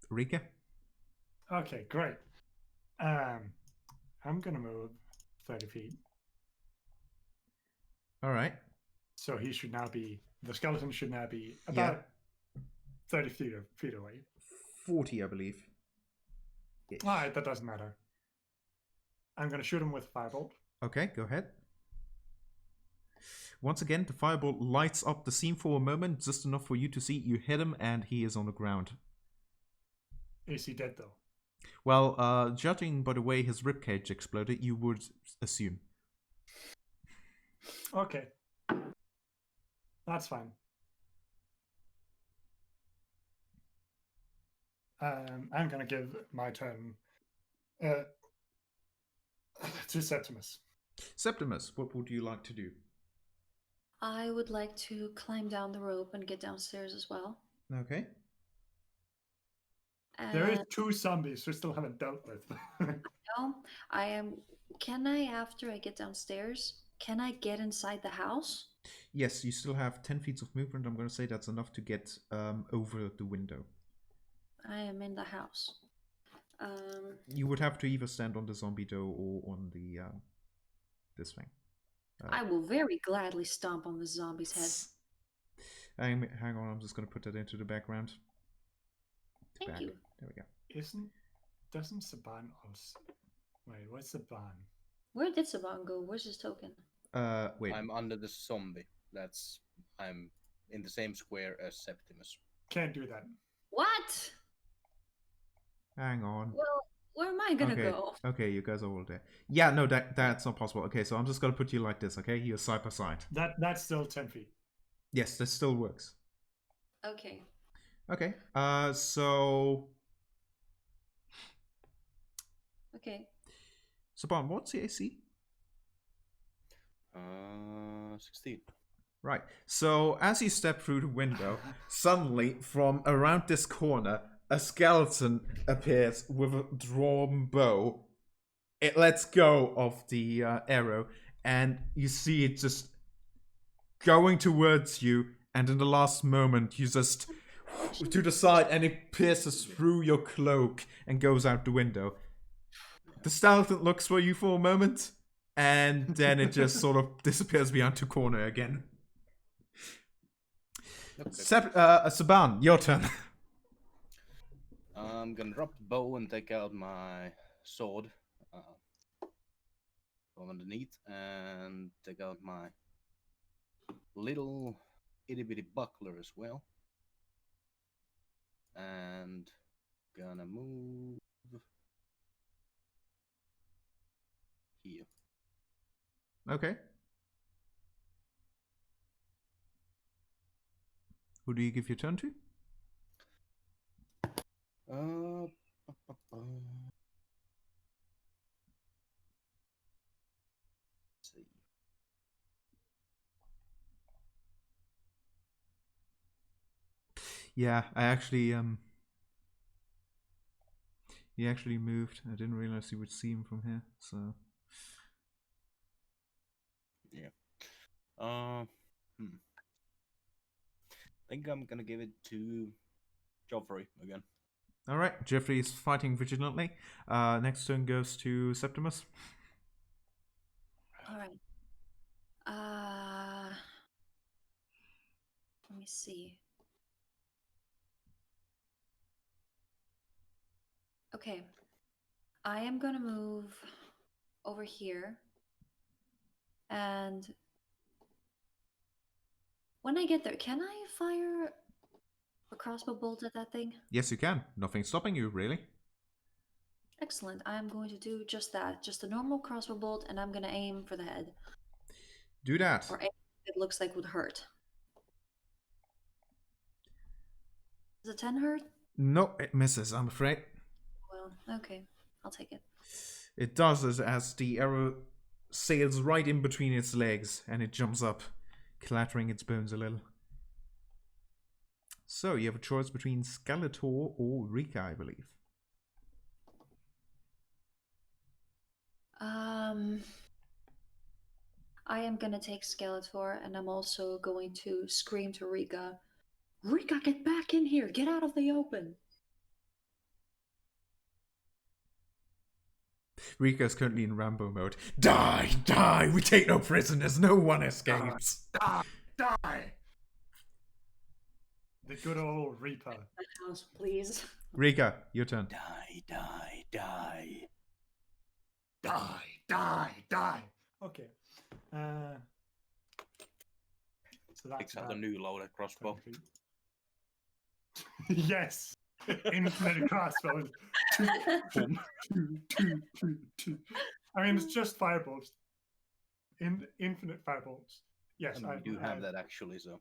Rika. Okay, great. I'm gonna move 30 feet. Alright. So he should now be, the skeleton should now be about 30 feet away. 40, I believe. Alright, that doesn't matter. I'm gonna shoot him with firebolt. Okay, go ahead. Once again, the firebolt lights up the scene for a moment, just enough for you to see. You hit him, and he is on the ground. Is he dead though? Well, judging by the way his ribcage exploded, you would assume. Okay. That's fine. I'm gonna give my turn to Septimus. Septimus, what would you like to do? I would like to climb down the rope and get downstairs as well. Okay. There is And 2 zombies we still haven't dealt with. now I am. Can I, after I get downstairs, can I get inside the house? Yes, you still have 10 feet of movement. I'm going to say that's enough to get over the window. I am in the house. You would have to either stand on the zombie door or on the this thing. I will very gladly stomp on the zombie's head. Hang on, I'm just going to put that into the background. Thank you. There we go. Doesn't Saban also... Wait, what's Saban? Where did Saban go? Where's his token? Wait. I'm under the zombie. I'm in the same square as Septimus. Can't do that. What? Hang on. Well, where am I gonna go? Okay, you guys are all there. Yeah, no, that's not possible. Okay, so I'm just gonna put you like this, okay? You're side by side. That's still 10 feet. Yes, that still works. Okay. Okay, so... Okay. Saban, what's the AC? 16. Right, so as you step through the window, suddenly, from around this corner, a skeleton appears with a drawn bow. It lets go of the arrow, and you see it just going towards you, and in the last moment, you just to the side, and it pierces through your cloak and goes out the window. The skeleton looks for you for a moment, and then it just sort of disappears behind the corner again. Okay. Saban, your turn. I'm gonna drop the bow and take out my sword from underneath and take out my little itty bitty buckler as well. And gonna move here. Okay. Who do you give your turn to? Let's see. Yeah, he actually moved. I didn't realize you would see him from here, so... Yeah. I think I'm gonna give it to Joffrey again. Alright, Jeffrey is fighting vigilantly. Next turn goes to Septimus. Alright. Let me see. Okay. I am gonna move over here. And when I get there, can I fire a crossbow bolt at that thing? Yes, you can. Nothing's stopping you, really. Excellent. I'm going to do just that. Just a normal crossbow bolt, and I'm gonna aim for the head. Do that. Or aim it looks like would hurt. Does a 10 hurt? No, it misses, I'm afraid. Well, okay. I'll take it. It does as the arrow sails right in between its legs and it jumps up, clattering its bones a little. So, you have a choice between Skeletor or Rika, I believe. I am gonna take Skeletor, and I'm also going to scream to Rika, Rika, get back in here! Get out of the open! Rika is currently in Rambo mode. Die! Die! We take no prisoners! No one escapes! Die! Die! The good old Reaper. My house, please. Rika, your turn. Die, die, die. Die! Die! Die! Okay. So that's Takes out the new loaded crossbow. 20 feet. Yes! Infinite crossbows. Boom. I mean, it's just firebolts. Infinite firebolts. Yes, I do have that actually. So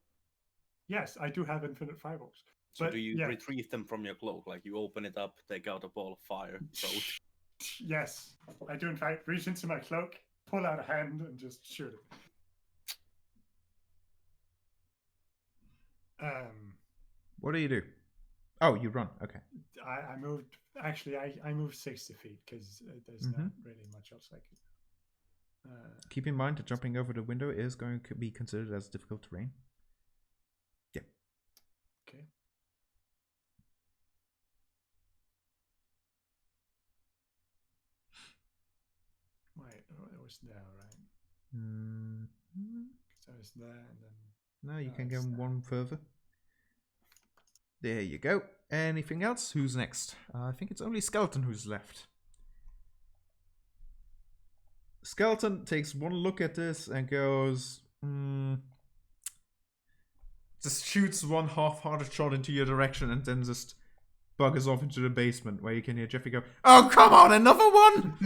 Yes, I do have infinite firebolts. so But do you yeah. retrieve them from your cloak? Like you open it up, take out a ball of fire, throw it. Yes, I do in fact reach into my cloak, pull out a hand, and just shoot it. What do you do? Oh, you run. Okay. I moved. Actually, I moved 60 feet because there's not really much else I could. Keep in mind that jumping over the window is going to be considered as difficult terrain. Yeah. Okay. Wait, oh, it was there, right? So it's there, and then. No, you can go one further. There you go. Anything else? Who's next? I think it's only Skeleton who's left. Skeleton takes one look at this and goes, just shoots one half-hearted shot into your direction and then just buggers off into the basement where you can hear Jeffrey go, "Oh, come on, another one!"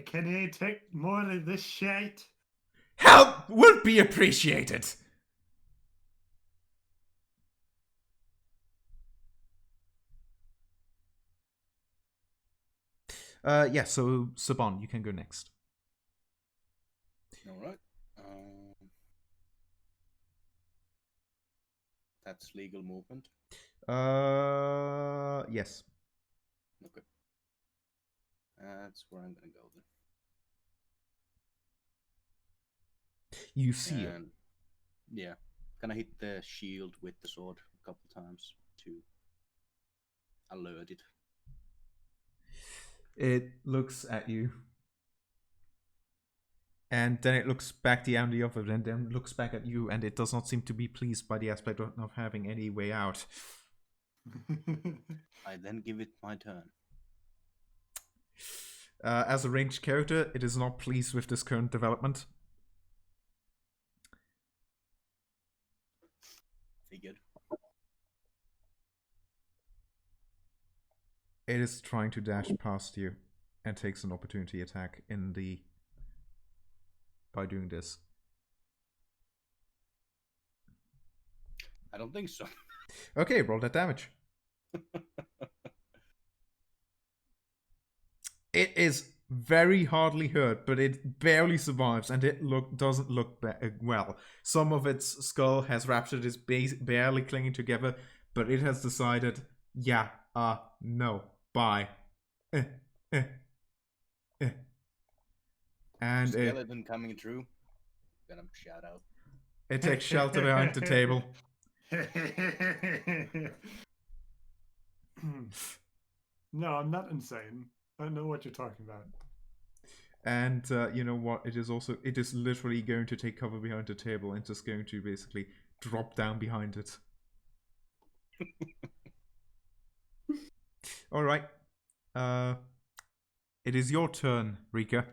Can you take more of this shit? Help would be appreciated. Yeah, so Saban, you can go next. All right. That's legal movement. Yes. Okay. That's where I'm gonna go then. You see it. Yeah. Gonna hit the shield with the sword a couple times to alert it. It looks at you. And then it looks back down the other, and then looks back at you, and it does not seem to be pleased by the aspect of not having any way out. I then give it my turn. As a ranged character, it is not pleased with this current development. Figured. It is trying to dash past you and takes an opportunity attack in the by doing this. I don't think so. Okay, roll that damage. It is very hardly hurt, but it barely survives, and it doesn't look well. Some of its skull has ruptured, is barely clinging together, but it has decided, yeah, no, bye. And Skeleton coming through. Gonna shout out. It takes shelter behind the table. No, I'm not insane. I know what you're talking about. And you know what? It is literally going to take cover behind the table and just going to basically drop down behind it. All right. It is your turn, Rika.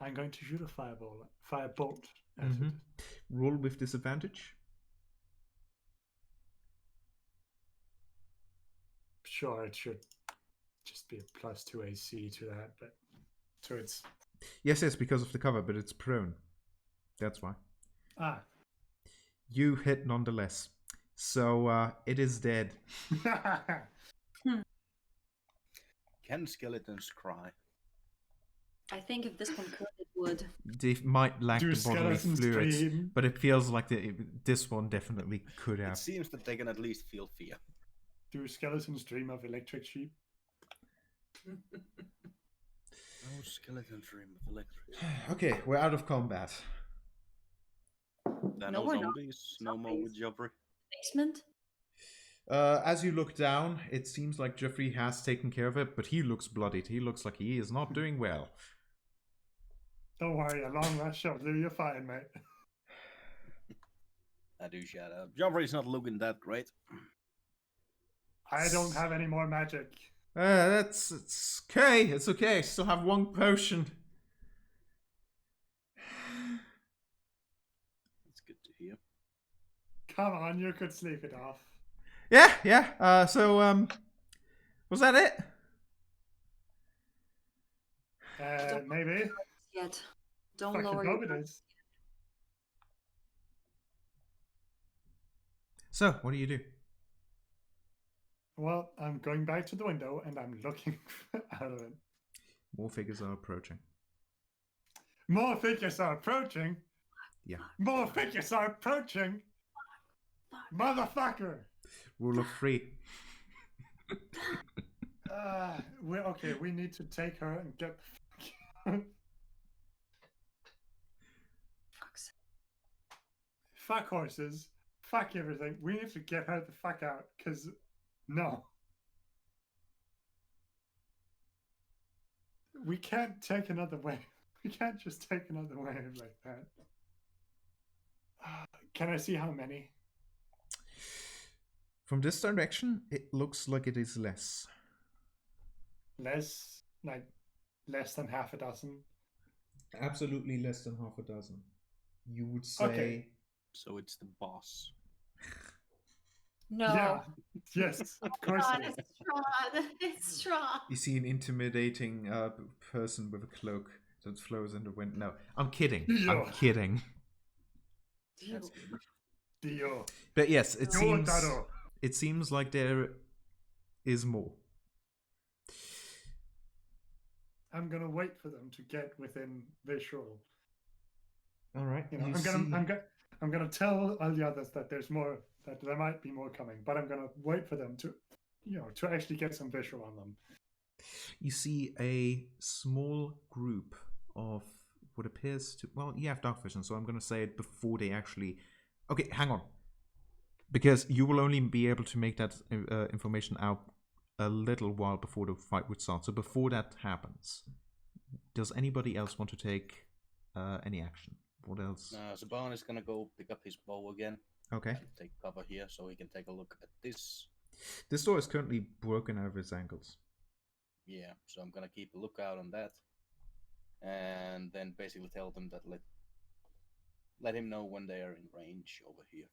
I'm going to shoot a firebolt at it. Roll with disadvantage. Sure, it should just be a +2 AC to that, but so it's Yes, because of the cover, but it's prone. That's why. You hit nonetheless. So it is dead. Can skeletons cry? I think if this one could, it would. They might lack Do the bodily skeletons fluids, dream? but it feels like this one definitely could It have. seems that they can at least feel fear. Do skeletons dream of electric sheep? No skeletons dream of electric. Okay, we're out of combat. There are No, no we're not. zombies. No more with Joffrey. Basement? As you look down, it seems like Jeffrey has taken care of it, but he looks bloodied. He looks like he is not doing well. Don't worry, a long rest shall do you fine, mate. I do shout out. Joffrey's not looking that great. I don't have any more magic. It's okay. It's okay. I still have one potion. That's good to hear. Come on, you could sleep it off. Yeah. Was that it? Maybe. Yet. Don't Fucking lower hope your it is. So, what do you do? Well, I'm going back to the window and I'm looking out of it. More figures are approaching. More figures are approaching. Yeah. More figures are approaching. Motherfucker. Rule of 3. Okay, we need to take her and get the Fuck's fuck horses. Fuck everything. We need to get her the fuck out, because no. We can't take another wave. We can't just take another wave like that. Can I see how many? From this direction, it looks like it is less. Less? Like, less than half a dozen? Absolutely less than half a dozen. You would say... Okay. So it's the boss. No. Yeah. Yes, of course God, it is. it's strong. It's strong. You see an intimidating person with a cloak that flows in the wind. No, I'm kidding. Yeah. I'm kidding. Deal. Dio. But yes, Daro. it seems like there is more. I'm gonna wait for them to get within visual. All right. You know, I'm gonna tell all the others that there's more, that there might be more coming, but I'm gonna wait for them to, to actually get some visual on them. You see a small group of what appears to... Well, you have dark vision, so I'm going to say it before they actually... Okay, hang on. Because you will only be able to make that information out a little while before the fight would start. So before that happens, does anybody else want to take any action? What else? Saban is gonna go pick up his bow again. Okay. Take cover here so he can take a look at this. This door is currently broken over its angles. Yeah, so I'm gonna keep a lookout on that. And then basically tell them that let him know when they are in range over here.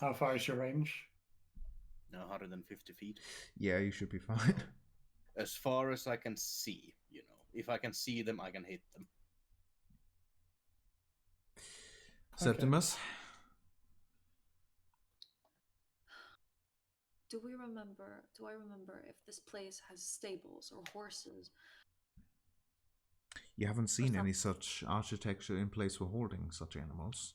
How far is your range? 150 feet. Yeah, you should be fine. As far as I can see, If I can see them, I can hit them. Septimus? Do I remember if this place has stables or horses? You haven't seen any such architecture in place for holding such animals.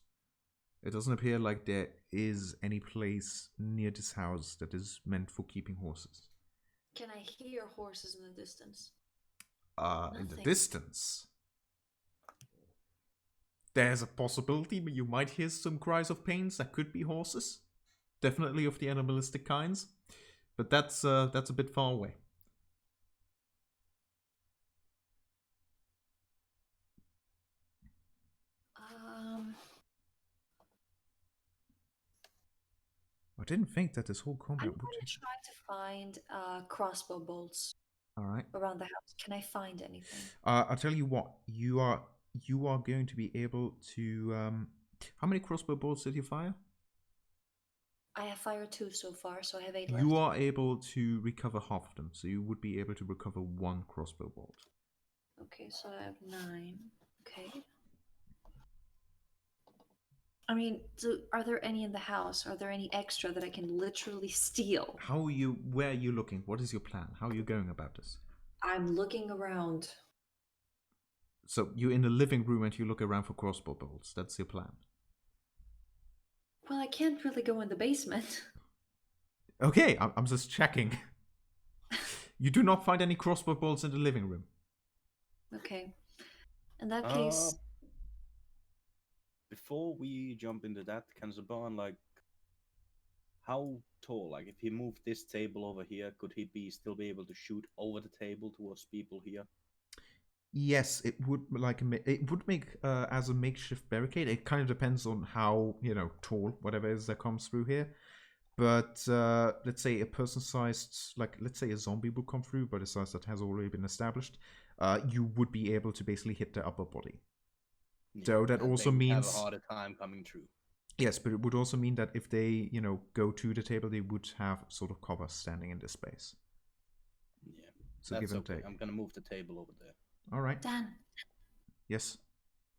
It doesn't appear like there is any place near this house that is meant for keeping horses. Can I hear horses in the distance? In the distance? There's a possibility you might hear some cries of pains that could be horses. Definitely of the animalistic kinds. But that's a bit far away. I didn't think that this whole combat I'm would going to try to find crossbow bolts Alright. around the house. Can I find anything? I'll tell you what, you are going to be able to how many crossbow bolts did you fire? I have fired 2 so far, so I have 8 left. You are able to recover half of them, so you would be able to recover 1 crossbow bolt. Okay, so I have 9. Okay. I mean, are there any in the house? Are there any extra that I can literally steal? Where are you looking? What is your plan? How are you going about this? I'm looking around. So you're in the living room and you look around for crossbow bolts. That's your plan. Well, I can't really go in the basement. Okay, I'm just checking. You do not find any crossbow bolts in the living room. Okay. In that case... Before we jump into that, can Saban, how tall? If he moved this table over here, could he still be able to shoot over the table towards people here? Yes, it would make as a makeshift barricade. It kind of depends on how tall whatever is that comes through here. But let's say a person-sized, like let's say a zombie would come through, but a size that has already been established, you would be able to basically hit their upper body. Yeah, So that and also they would means have a harder time coming through. yes, but it would also mean that if they, go to the table, they would have sort of cover standing in this space. Yeah, So that's give and okay. take. I'm gonna move the table over there. All right. Dan, Yes.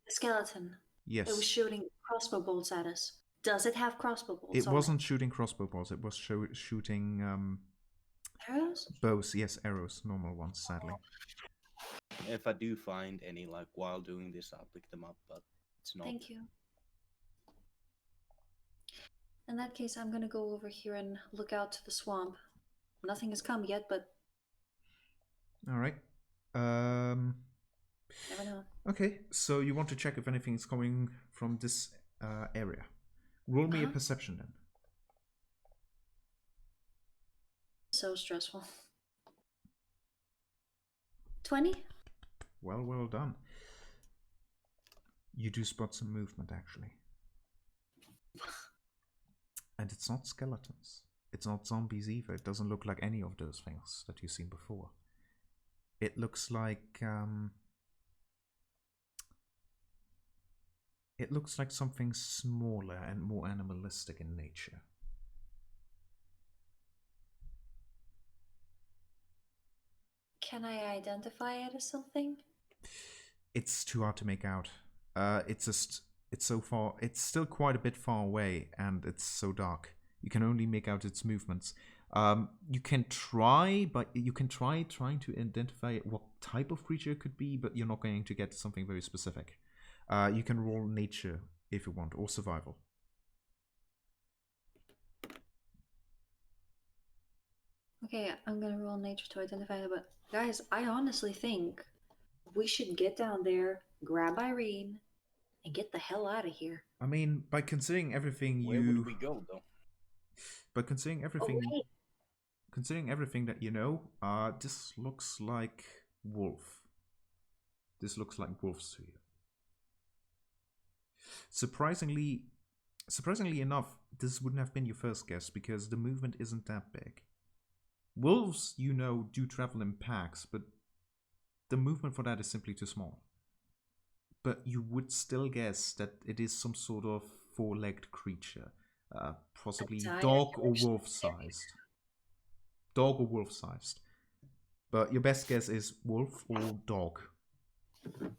the skeleton. Yes. It was shooting crossbow bolts at us. Does it have crossbow bolts? It wasn't shooting crossbow bolts. It was shooting Arrows? bows. Yes, arrows, normal ones. Sadly. If I do find any, like while doing this, I'll pick them up. But it's not. Thank you. In that case, I'm gonna go over here and look out to the swamp. Nothing has come yet, but All right. never know. Okay. So you want to check if anything is coming from this area. Roll me a perception then. So stressful. 20? Well done. You do spot some movement, actually. And it's not skeletons. It's not zombies either. It doesn't look like any of those things that you've seen before. It looks like something smaller and more animalistic in nature. Can I identify it as something? It's too hard to make out. It's still quite a bit far away, and it's so dark. You can only make out its movements. You can try trying to identify what type of creature it could be, but you're not going to get something very specific. You can roll nature if you want, or survival. Okay, I'm gonna roll nature to identify it, but guys, I honestly think we should get down there, grab Irene, and get the hell out of here. I mean, by considering everything Where would we go, though? But considering everything, wait. considering everything that you know, this looks like wolf. This looks like wolves to you. Surprisingly enough, this wouldn't have been your first guess because the movement isn't that big. Wolves, do travel in packs, but the movement for that is simply too small. But you would still guess that it is some sort of four-legged creature. Possibly dog or wolf-sized. Dog or wolf-sized. But your best guess is wolf or dog. Okay.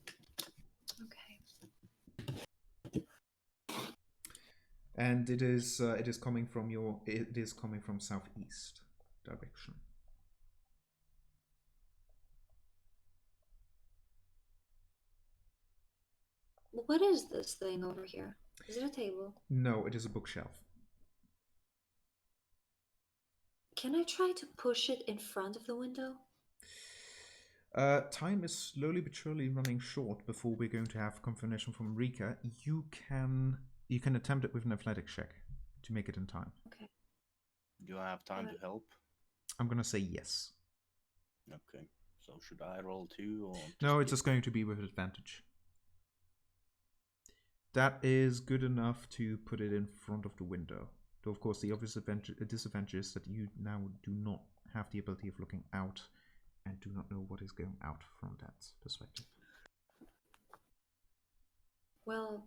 And it is coming from southeast direction. What is this thing over here? Is it a table? No, it is a bookshelf. Can I try to push it in front of the window? Time is slowly but surely running short before we're going to have confirmation from Rika. You can attempt it with an athletics check to make it in time. Okay. Do I have time to help? I'm gonna say yes. Okay. So should I roll too, or No, it's just going to be with advantage. That is good enough to put it in front of the window. Though, of course, the obvious disadvantage is that you now do not have the ability of looking out and do not know what is going out from that perspective. Well,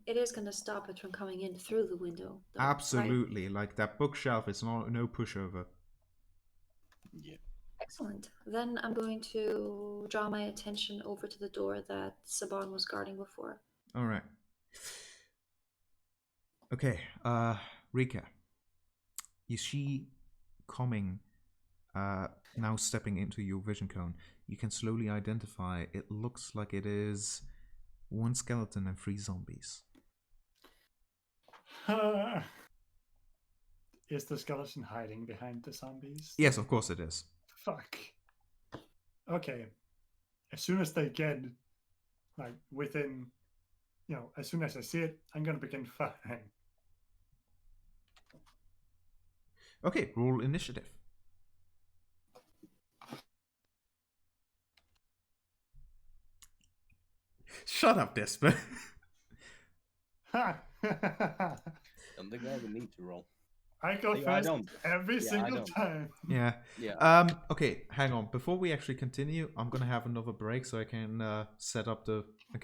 it is going to stop it from coming in through the window. Though, Absolutely. right? Like, that bookshelf is no pushover. Yeah. Excellent. Then I'm going to draw my attention over to the door that Saban was guarding before. All right. Okay, Rika. You see coming, now stepping into your vision cone, you can slowly identify, it looks like it is one skeleton and 3 zombies. Is the skeleton hiding behind the zombies? Yes, of course it is. Fuck. Okay. As soon as they get, like, within, as soon as I see it, I'm going to begin firing. Okay, roll initiative. Shut up, Desper. Ha! Don't think I would need to roll. I go Yeah, I first don't. every Yeah, I single don't. time. Yeah. Yeah. Okay, hang on. Before we actually continue, I'm gonna have another break so I can set up the account.